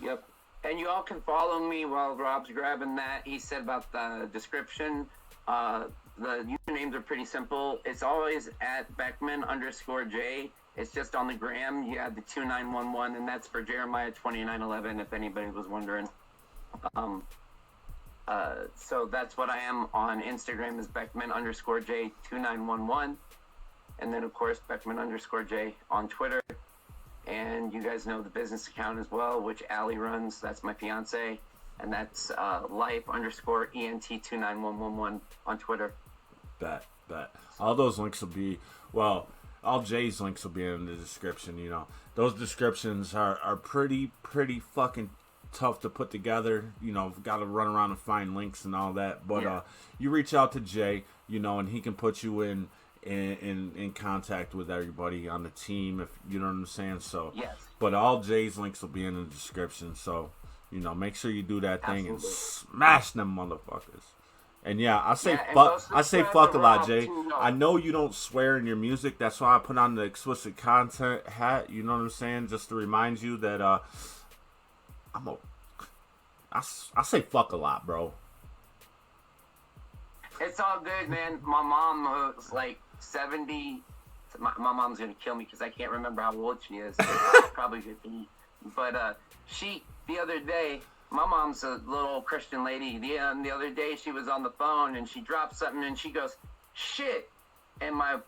Yep. And you all can follow me while Rob's grabbing that. He said about the description. The usernames are pretty simple. It's always at Beckman_J. It's just on the gram. You have the 2911, and that's for Jeremiah 2911, if anybody was wondering. So that's what I am on Instagram is Beckman_J 2911. And then, of course, Beckman_J on Twitter. And you guys know the business account as well, which Allie runs. That's my fiance. And that's life_ENT29111 on Twitter. Bet. All those links will be, well, all Jay's links will be in the description, you know. Those descriptions are pretty fucking tough to put together, you know. Got to run around and find links and all that, but you reach out to Jay, you know, and he can put you in in contact with everybody on the team, if you know what I'm saying. So, Yes. but all Jay's links will be in the description. So, make sure you do that thing and Absolutely. smash them motherfuckers. And yeah, I say Yeah, and fuck. go I say subscribe fuck to a lot, Rob, Jay. too, I know you don't swear in your music. That's why I put on the explicit content hat. You know what I'm saying? Just to remind you that I say fuck a lot, bro. It's all good, man. My mom was like 70. My mom's gonna kill me because I can't remember how old she is. Probably 50. But the other day, my mom's a little Christian lady. The other day, she was on the phone and she dropped something and she goes, "Shit!" And my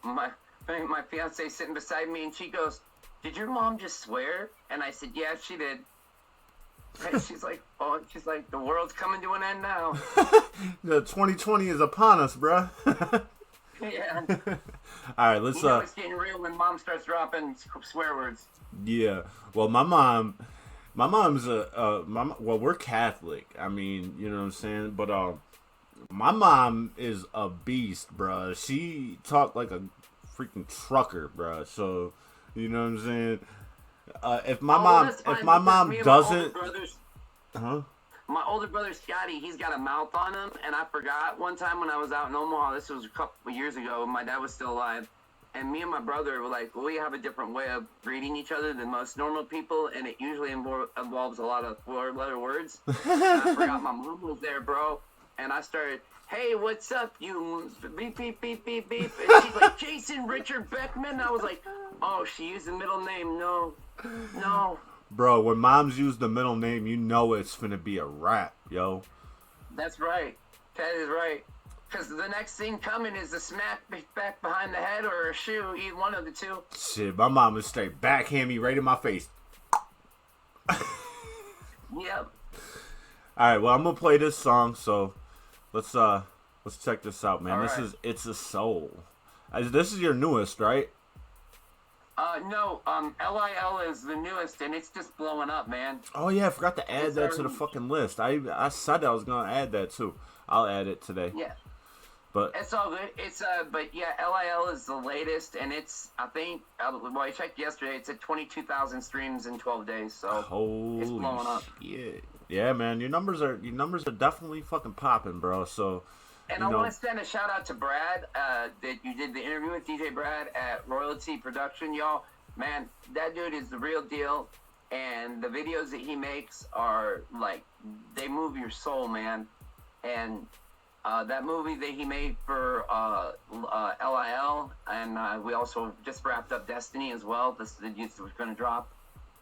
fiance sitting beside me and she goes, "Did your mom just swear?" And I said, "Yeah, she did." And she's like, "Oh," she's like, "The world's coming to an end now." The 2020 is upon us, bruh. Yeah. All right, let's. It's getting real when mom starts dropping swear words. Yeah. Well, my mom's well, we're Catholic. I mean, you know what I'm saying? But my mom is a beast, bruh. She talked like a freaking trucker, bruh. So, you know what I'm saying? If my mom doesn't, huh? My older brother Scotty, he's got a mouth on him, and I forgot one time when I was out in Omaha. This was a couple of years ago. My dad was still alive, and me and my brother were like, we have a different way of greeting each other than most normal people, and it usually involves a lot of four-letter words. And I forgot my mom was there, bro, and I started, "Hey, what's up, you beep beep beep beep beep?" And she's like, "Jason Richard Beckman." I was like, "Oh, she used the middle name. No." Bro, when moms use the middle name, you know it's finna be a wrap, yo. That's right. That is right. Because the next thing coming is a smack back behind the head or a shoe, either one of the two. Shit, my mom would straight backhand me right in my face. Yep. Alright, well, I'm gonna play this song, so let's check this out, man. All This right. is It's a Soul. This is your newest, right? No, LIL is the newest, and it's just blowing up, man. Oh yeah, I forgot to add It's that to the already- fucking list. I said I was gonna add that too. I'll add it today. Yeah. But It's all good. But yeah, LIL is the latest, and it's, I think, well, I checked yesterday, it's at 22,000 streams in 12 days, so it's holy blowing up. shit. Yeah, man, your numbers are definitely fucking popping, bro. So And I want to send a shout out to Brad, that you did the interview with DJ Brad at Royalty Production, y'all. Man, that dude is the real deal, and the videos that he makes are like, they move your soul, man. And that movie that he made for LIL, and we also just wrapped up Destiny as well. This is the news that was going to drop,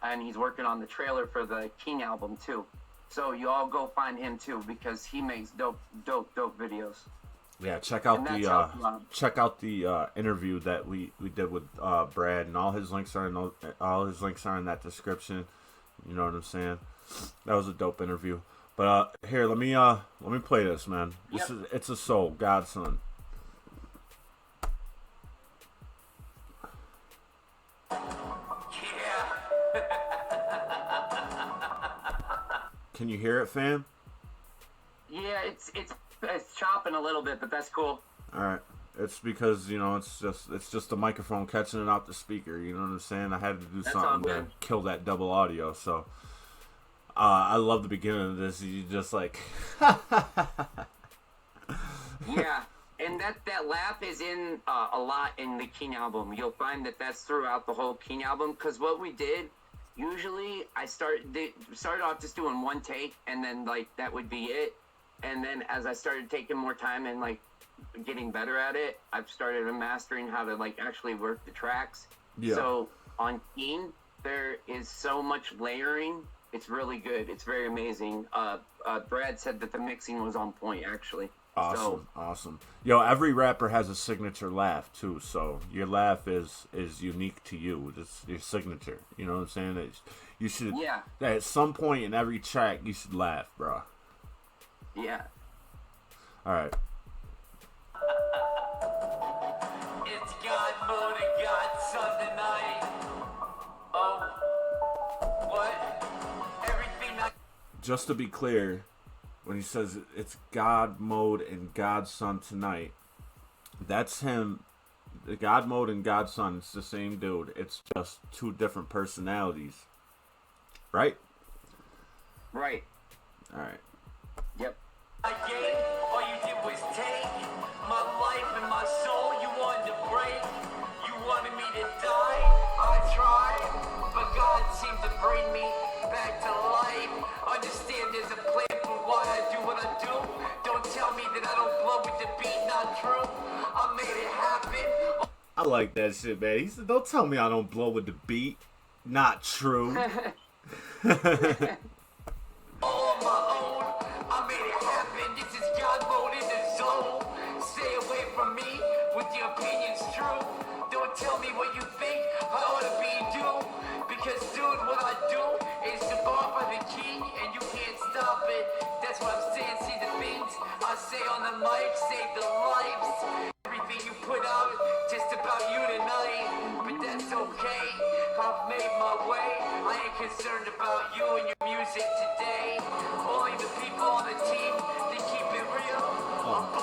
and he's working on the trailer for the King album too. So you all go find him too, because he makes dope videos. yeah, check out And the interview that we did with Brad, and all his links are in that description. You know what I'm saying? That was a dope interview. But here, let me play this, man. This is It's a Soul, Godson. Can you hear it, fam? Yeah, it's chopping a little bit, but that's cool. All right. It's because it's just the microphone catching it out the speaker. You know what I'm saying? I had to do something to kill that double audio. So I love the beginning of this. You just like, Yeah, and that laugh is in a lot in the King album. You'll find that that's throughout the whole King album. Because what we did, usually I started off just doing one take, and then like that would be it. And then as I started taking more time and like getting better at it, I've started mastering how to like actually work the tracks. Yeah. So on King, there is so much layering. It's really good. It's very amazing. Brad said that the mixing was on point, actually. Awesome. Yo, every rapper has a signature laugh too. So your laugh is unique to you. It's your signature. You know what I'm saying? You should. Yeah. At some point in every track, you should laugh, bro. Yeah. All right. It's God mode and God Son tonight. Oh, what? Everything I... Just to be clear, when he says it's God mode and God Son tonight, that's him The God Mode and Godson, it's the same dude. It's just two different personalities. Right? Right. Alright. Yep. I gave, all you did was take my life and my soul. You wanted to break, you wanted me to die. I tried, but God seemed to bring me back to life. Understand there's a plan for why I do what I do. Don't tell me that I don't blow with the beat, not true. I made it happen. I like that shit, man. He said, don't tell me I don't blow with the beat. Not true. All on my own, I made it happen. This is God Mode in the zone. Stay away from me with your opinions true. Don't tell me what you think I ought to be do. Because dude, what I do is the bar by the key and you can't stop it. That's what I'm saying. See the things I say on the mic, save the lives. Everything you put out, just about you tonight. But that's okay, I've made my way. I ain't concerned about you and your music today. Only the people on the team, they keep it real.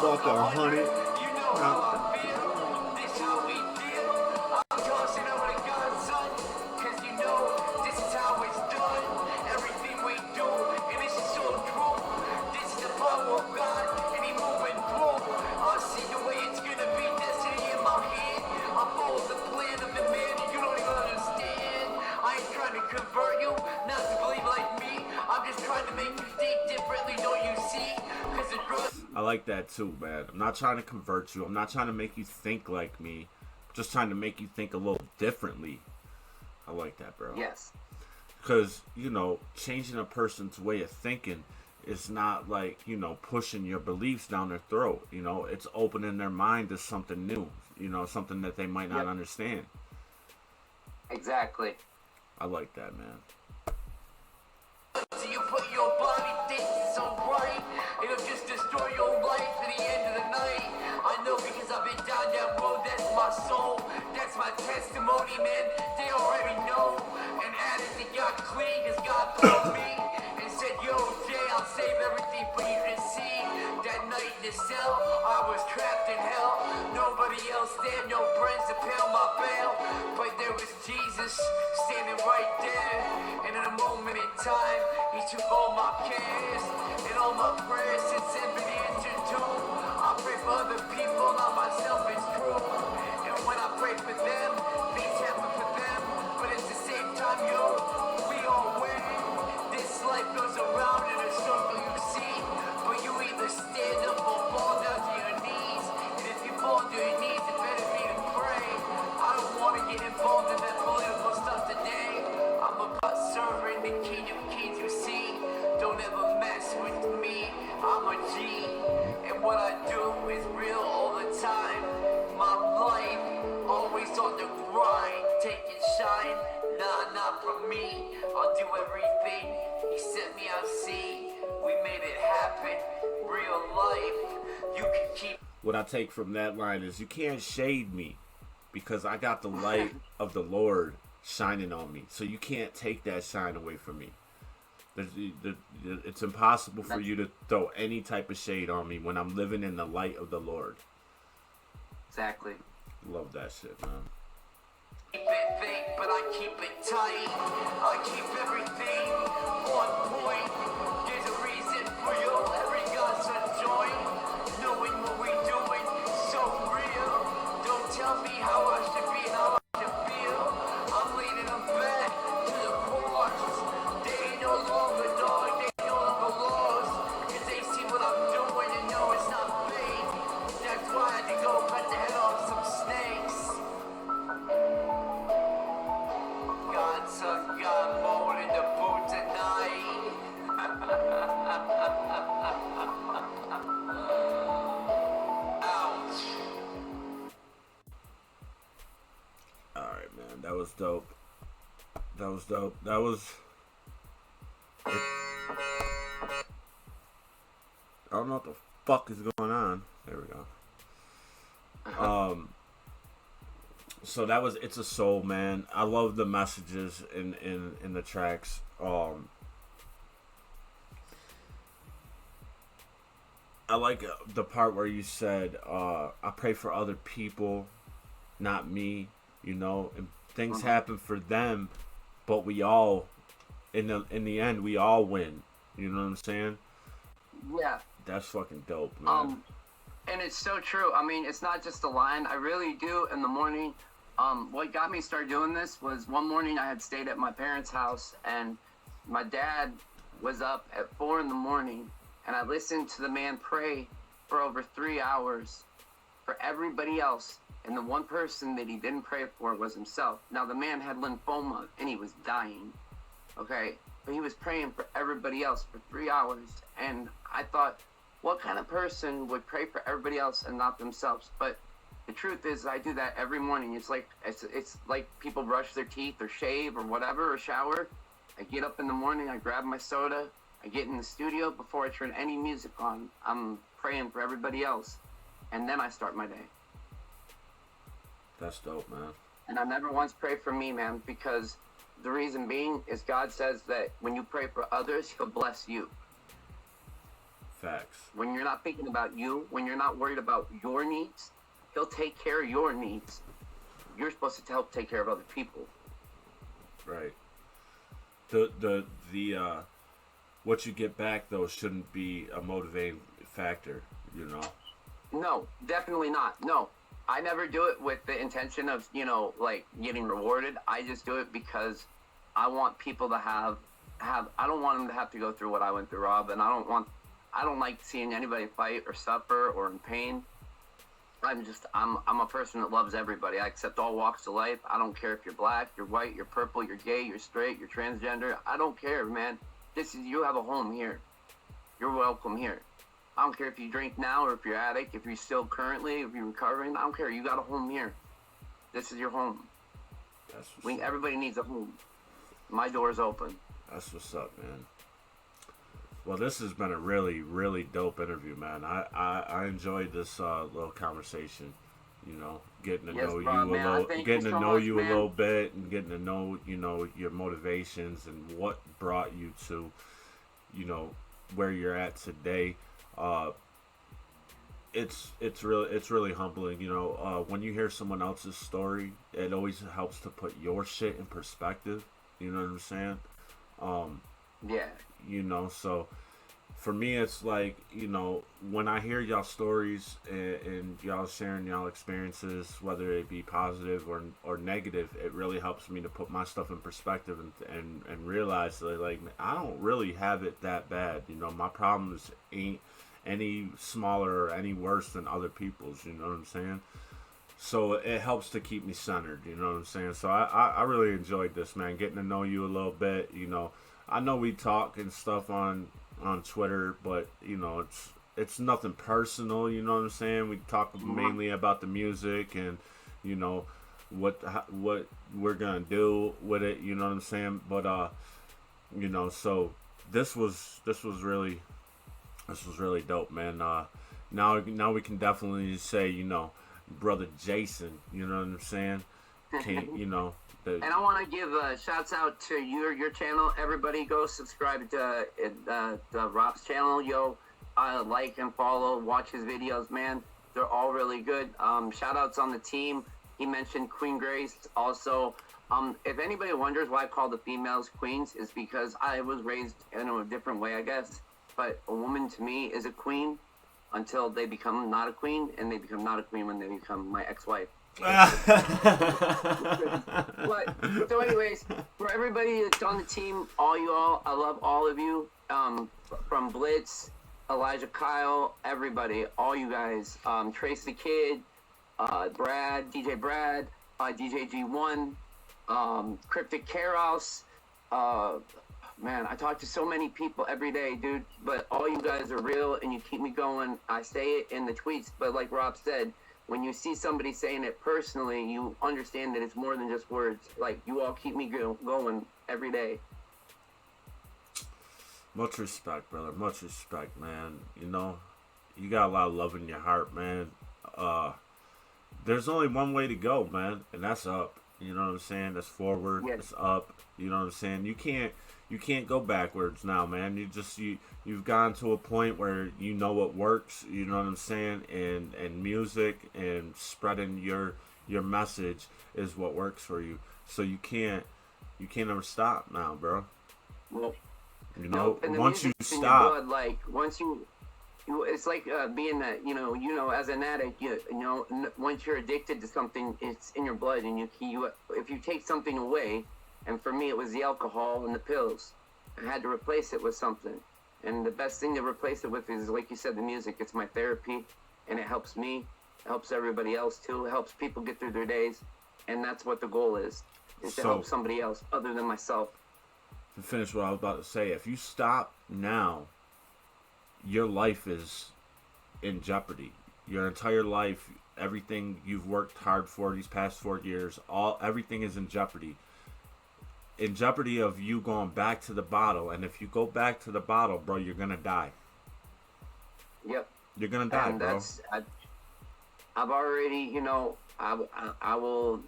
Fuck 100. You know how I feel, this how we deal. I'm tossing over to God, son, cause you know this is how it's done. Everything we do, and this is so true. This is the power of God, and he moving through. I see the way it's gonna be, destiny in my hand. I follow the plan of the man, and you don't even understand. I ain't trying to convert you, not to believe like me. I'm just trying to make you think differently, don't you see? Cause the drugs. I like that too, man. I'm not trying to convert you. I'm not trying to make you think like me. I'm just trying to make you think a little differently. I like that, bro. Yes. Because, you know, changing a person's way of thinking is not like, you know, pushing your beliefs down their throat. You know, it's opening their mind to something new. You know, something that they might not understand. Exactly. I like that, man. So you put your body thinking so right, it'll just destroy your life at the end of the night. I know because I've been down that road, that's my soul, that's my testimony, man. They already know. And added it got clean, cause God called me and said, yo, Jay, I'll save everything for you to see. That night in the cell, I was trapped in hell. Nobody else there, no friends to pay my bail. But there was Jesus standing right there. And in a moment in time, he took all my cares and all my prayers since then been answered too. I pray for other people, not myself, it's true. And when I pray for them, things happen for them. But at the same time, yo, we all win. This life goes around in a circle, you see. But you either stand up or fall down to your knees. And if you fall to your knees, it better be to pray. I don't want to get involved in that political stuff today. I'm about serving the King of Kings, you see. Don't ever mess with me, I'm a G. And what I do is real all the time. My life, always on the grind. Take and shine, nah, not from me. I'll do everything he set me, I'll see. We made it happen, real life. You can keep. What I take from that line is you can't shade me because I got the light of the Lord shining on me. So you can't take that shine away from me. It's impossible for you to throw any type of shade on me when I'm living in the light of the Lord. Exactly. Love that shit, man. Keep it big, but I keep it tight. I keep everything on point. There's a reason for you, every Godson joy. Knowing what we doing, so real. Don't tell me how I should be and how I should feel. I'm leading them back to the cross. They ain't no longer dog, they ain't no longer lost. Cause they see what I'm doing and know it's not fake. That's why I had to go cut the head off some snakes. Godson got more in the boot tonight. Ouch. Alright, man. That was dope. That was dope. That was... I don't know what the fuck is going on. There we go. So that was It's a Soul, man. I love the messages in the tracks. I like the part where you said, I pray for other people, not me, you know, and things happen for them, but we all, in the end, we all win. You know what I'm saying? Yeah. That's fucking dope, man. And it's so true. I mean, it's not just a line. I really do in the morning. What got me started doing this was one morning I had stayed at my parents' house, and my dad was up at 4 in the morning, and I listened to the man pray for over 3 hours for everybody else. And the one person that he didn't pray for was himself. Now, the man had lymphoma, and he was dying, okay? But he was praying for everybody else for 3 hours. And I thought, what kind of person would pray for everybody else and not themselves? But the truth is, I do that every morning. It's like people brush their teeth or shave or whatever, or shower. I get up in the morning, I grab my soda, I get in the studio. Before I turn any music on, I'm praying for everybody else. And then I start my day. That's dope, man. And I never once pray for me, man, because the reason being is God says that when you pray for others, he'll bless you. Facts. When you're not thinking about you, when you're not worried about your needs, he'll take care of your needs. You're supposed to help take care of other people. Right. The what you get back though shouldn't be a motivating factor, you know. No, definitely not. No. I never do it with the intention of, you know, like getting rewarded. I just do it because I want people to have I don't want them to have to go through what I went through, Rob, and I don't like seeing anybody fight or suffer or in pain. I'm a person that loves everybody. I accept all walks of life. I don't care if you're black, you're white, you're purple, you're gay, you're straight, you're transgender. I don't care, man. You have a home here. You're welcome here. I don't care if you drink now or if you're addict, if you're still currently, if you're recovering. I don't care. You got a home here. This is your home. Everybody needs a home. My door's open. That's what's up, man. Well, this has been a really, really dope interview, man. I enjoyed this little conversation. You know, getting to know you a little bit, and getting to know, you know, your motivations and what brought you to, you know, where you're at today. It's really humbling, you know. When you hear someone else's story, it always helps to put your shit in perspective. You know what I'm saying? Yeah. You know, so for me, it's like, you know, when I hear y'all stories and y'all sharing y'all experiences, whether it be positive or negative, it really helps me to put my stuff in perspective and realize that, like, I don't really have it that bad. You know, my problems ain't any smaller or any worse than other people's. You know what I'm saying? So it helps to keep me centered. You know what I'm saying? So I really enjoyed this, man. Getting to know you a little bit. You know, I know we talk and stuff on Twitter, but you know, it's nothing personal. You know what I'm saying? We talk mainly about the music and, you know, what we're gonna do with it. You know what I'm saying? But you know, so this was really dope, man. Now we can definitely say, you know, brother Jason. You know what I'm saying? You know. And I want to give shouts out to your channel. Everybody go subscribe to Rob's channel. Like and follow, watch his videos, man. They're all really good. Shout outs on the team. He mentioned Queen Grace also. If anybody wonders why I call the females queens, is because I was raised in a different way, I guess. But a woman to me is a queen until they become not a queen, and they become not a queen when they become my ex-wife. But so anyways, for everybody that's on the team, all you all, I love all of you, from Blitz, Elijah, Kyle, everybody, all you guys, Trace the Kid, Brad, DJ G1, Cryptic Chaos. Man, I talk to so many people every day, dude, but all you guys are real and you keep me going. I say it in the tweets, but like Rob said, when you see somebody saying it personally, you understand that it's more than just words. Like, you all keep me going every day. Much respect, brother. Much respect, man. You know, you got a lot of love in your heart, man. There's only one way to go, man, and that's up. You know what I'm saying? That's forward. Yes. It's up. You know what I'm saying? You can't go backwards now, man. You've gotten to a point where you know what works. You know what I'm saying? And music and spreading your Your message is what works for you. So you can't ever stop now, bro. Well, You know, and the once you music's in your stop, blood, like once you it's like being that as an addict, once you're addicted to something, it's in your blood, and you if you take something away, and for me it was the alcohol and the pills, I had to replace it with something, and the best thing to replace it with is, like you said, the music. It's my therapy, and it helps me, it helps everybody else too, it helps people get through their days, and that's what the goal is to help somebody else other than myself. To finish what I was about to say, if you stop now, your life is in jeopardy. Your entire life, everything you've worked hard for these past 4 years, everything is in jeopardy. In jeopardy of you going back to the bottle. And if you go back to the bottle, bro, you're gonna die. Yep. You're gonna die, and bro. I've already, I will,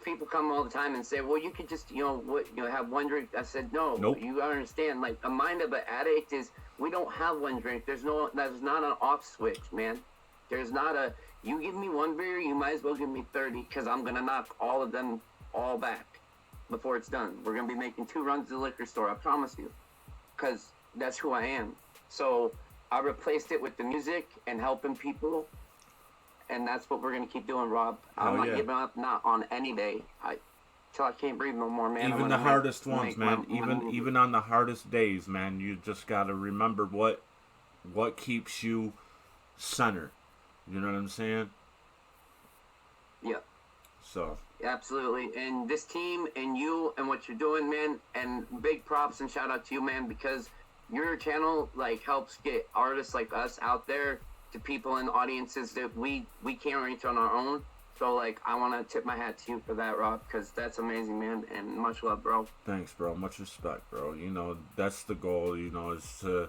people come all the time and say, well, you could just, have one drink. I said, no. Nope. You gotta understand, like, the mind of an addict is, we don't have one drink. There's not an off switch, man. There's not you give me one beer, you might as well give me 30, because I'm gonna knock all of them all back before it's done. We're gonna be making 2 runs to the liquor store, I promise you, because that's who I am. So I replaced it with the music and helping people. And that's what we're gonna keep doing, Rob. I'm not giving up, not on any day. Till I can't breathe no more, man. Even the hardest ones, man. Even on the hardest days, man. You just gotta remember what keeps you centered. You know what I'm saying? Yeah. So. Absolutely. And this team and you and what you're doing, man. And big props and shout out to you, man, because your channel helps get artists like us out there to people and audiences that we can't reach on our own. So I want to tip my hat to you for that, Rob, because that's amazing, man, and much love, bro. Thanks, bro. Much respect, bro. That's the goal, is to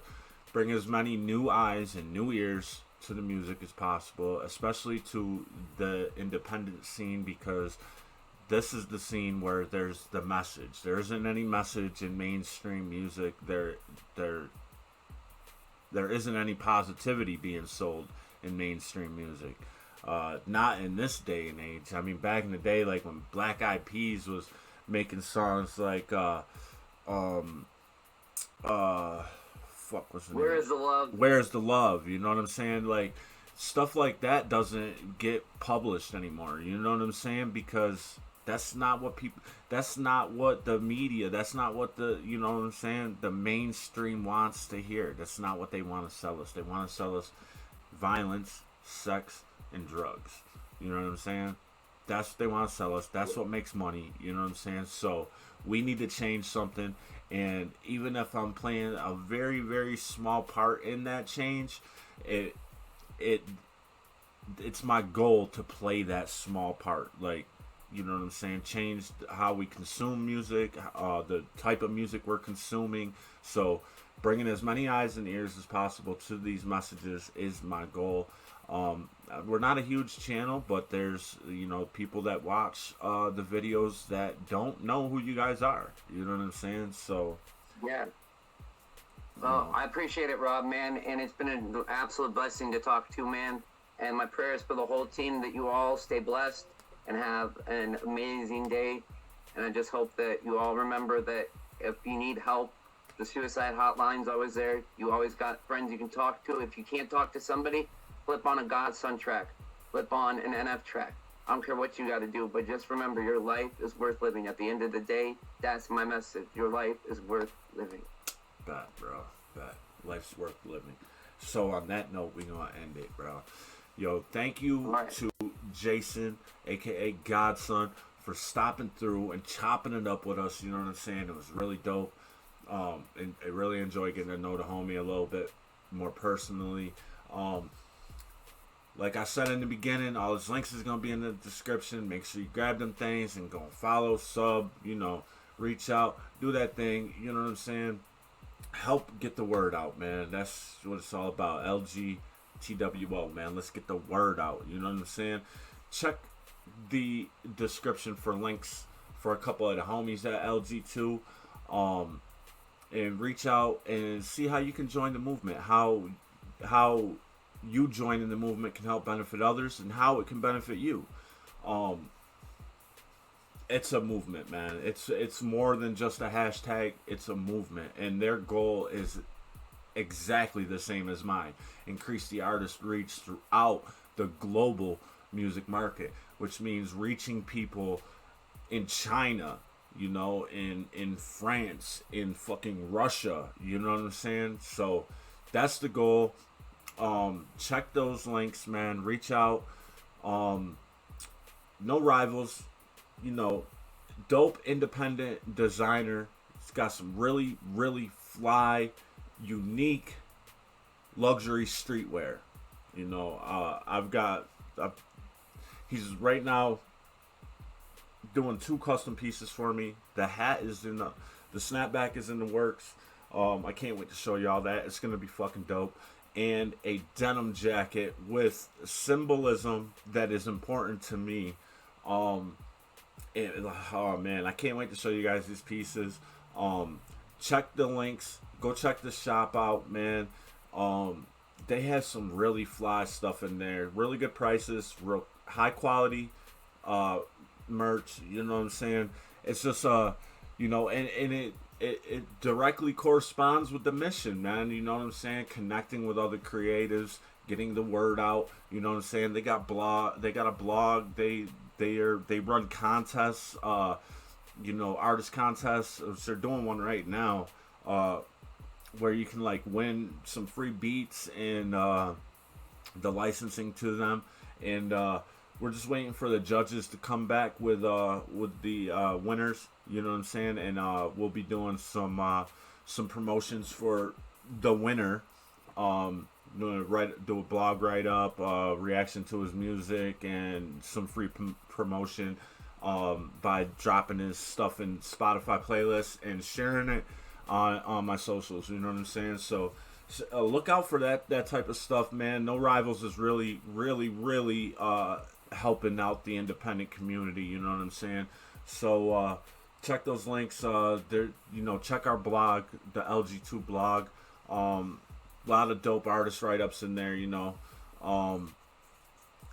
bring as many new eyes and new ears to the music as possible, especially to the independent scene, because this is the scene where there's the message. There isn't any message in mainstream music. There isn't any positivity being sold in mainstream music. Not in this day and age. I mean, back in the day, when Black Eyed Peas was making songs like, fuck, what's the name? Where is the love? Where's the love? You know what I'm saying? Stuff like that doesn't get published anymore. You know what I'm saying? Because that's not what the media, that's not what the mainstream wants to hear. That's not what they want to sell us. They want to sell us violence, sex, and drugs. You know what I'm saying? That's what they want to sell us. That's what makes money. You know what I'm saying? So we need to change something. And even if I'm playing a very, very small part in that change, it's my goal to play that small part. You know what I'm saying? Change how we consume music, the type of music we're consuming. So bringing as many eyes and ears as possible to these messages is my goal. We're not a huge channel, but there's people that watch the videos that don't know who you guys are. You know what I'm saying? So yeah. Well, I appreciate it, Rob, man, and it's been an absolute blessing to talk to, man. And my prayers for the whole team, that you all stay blessed and have an amazing day. And I just hope that you all remember that if you need help, the suicide hotline's always there. You always got friends you can talk to. If you can't talk to somebody, flip on a Godson track, flip on an NF track. I don't care what you got to do, but just remember, your life is worth living. At the end of the day, that's my message. Your life is worth living. Bet, bro. Bet. Life's worth living. So on that note, we're going to end it, bro. Yo, thank you to Jason, a.k.a. Godson, for stopping through and chopping it up with us. You know what I'm saying? It was really dope. And I really enjoyed getting to know the homie a little bit more personally. Like I said in the beginning, all his links is going to be in the description. Make sure you grab them things and go follow, sub, reach out, do that thing. You know what I'm saying? Help get the word out, man. That's what it's all about. LGTWO, man. Let's get the word out. You know what I'm saying? Check the description for links for a couple of the homies at LG2. And reach out and see how you can join the movement. How you joining the movement can help benefit others, and how it can benefit you. It's a movement, man. It's more than just a hashtag. It's a movement, and their goal is exactly the same as mine: increase the artist reach throughout the global music market, which means reaching people in China, in France, in fucking Russia. You know what I'm saying? So that's the goal. Check those links, man. Reach out. No Rivals, dope independent designer. It's got some really, really fly, unique luxury streetwear. He's right now doing 2 custom pieces for me. The hat is the snapback is in the works. I can't wait to show y'all that. It's gonna be fucking dope. And a denim jacket with symbolism that is important to me. Oh man, I can't wait to show you guys these pieces. Check the links. Go check the shop out, man. They have some really fly stuff in there. Really good prices. Real high quality merch. You know what I'm saying? It's just and it directly corresponds with the mission, man. You know what I'm saying? Connecting with other creatives, getting the word out. You know what I'm saying? They got a blog. They run contests, artist contests. They're doing one right now, where you can win some free beats and the licensing to them. And we're just waiting for the judges to come back with the winners. You know what I'm saying? And we'll be doing some promotions for the winner. Do a blog write up, reaction to his music, and some free promotion by dropping his stuff in Spotify playlists and sharing it on my socials. You know what I'm saying? So look out for that type of stuff, man. No Rivals is really, really, really helping out the independent community. You know what I'm saying? So check those links. Check our blog, the LG2 blog. A lot of dope artist write-ups in there.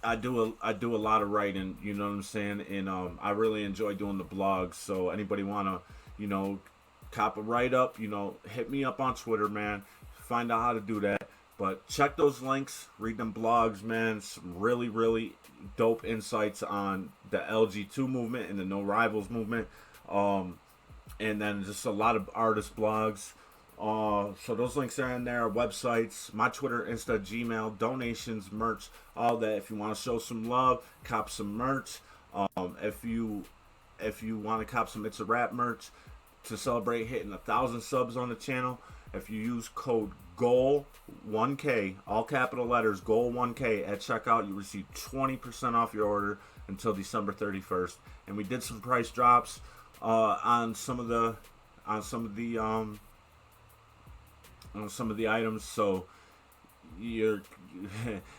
I do a lot of writing. You know what I'm saying? And I really enjoy doing the blogs. So anybody wanna cop a write-up, hit me up on Twitter, man. Find out how to do that. But check those links, read them blogs, man. Some really, really dope insights on the LG2 movement and the No Rivals movement. And then just a lot of artist blogs. So those links are in there, our websites, my Twitter, Insta, Gmail, donations, merch, all that. If you want to show some love, cop some merch. If you want to cop some It's a Rap merch to celebrate hitting 1,000 subs on the channel, if you use code GOAL1K, all capital letters, GOAL1K at checkout, you receive 20% off your order until December 31st. And we did some price drops on some of the items, so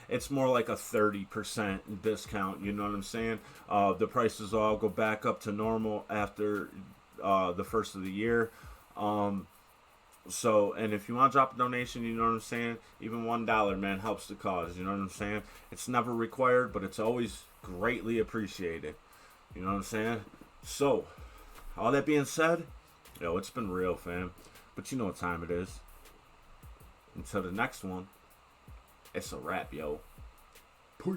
it's more like a 30% discount. You know what I'm saying? The prices all go back up to normal after the first of the year. So, and if you want to drop a donation, you know what I'm saying, even $1, man, helps the cause. You know what I'm saying? It's never required, but it's always greatly appreciated. You know what I'm saying? So, all that being said, it's been real, fam. But you know what time it is. Until the next one, it's a wrap, yo. Peace.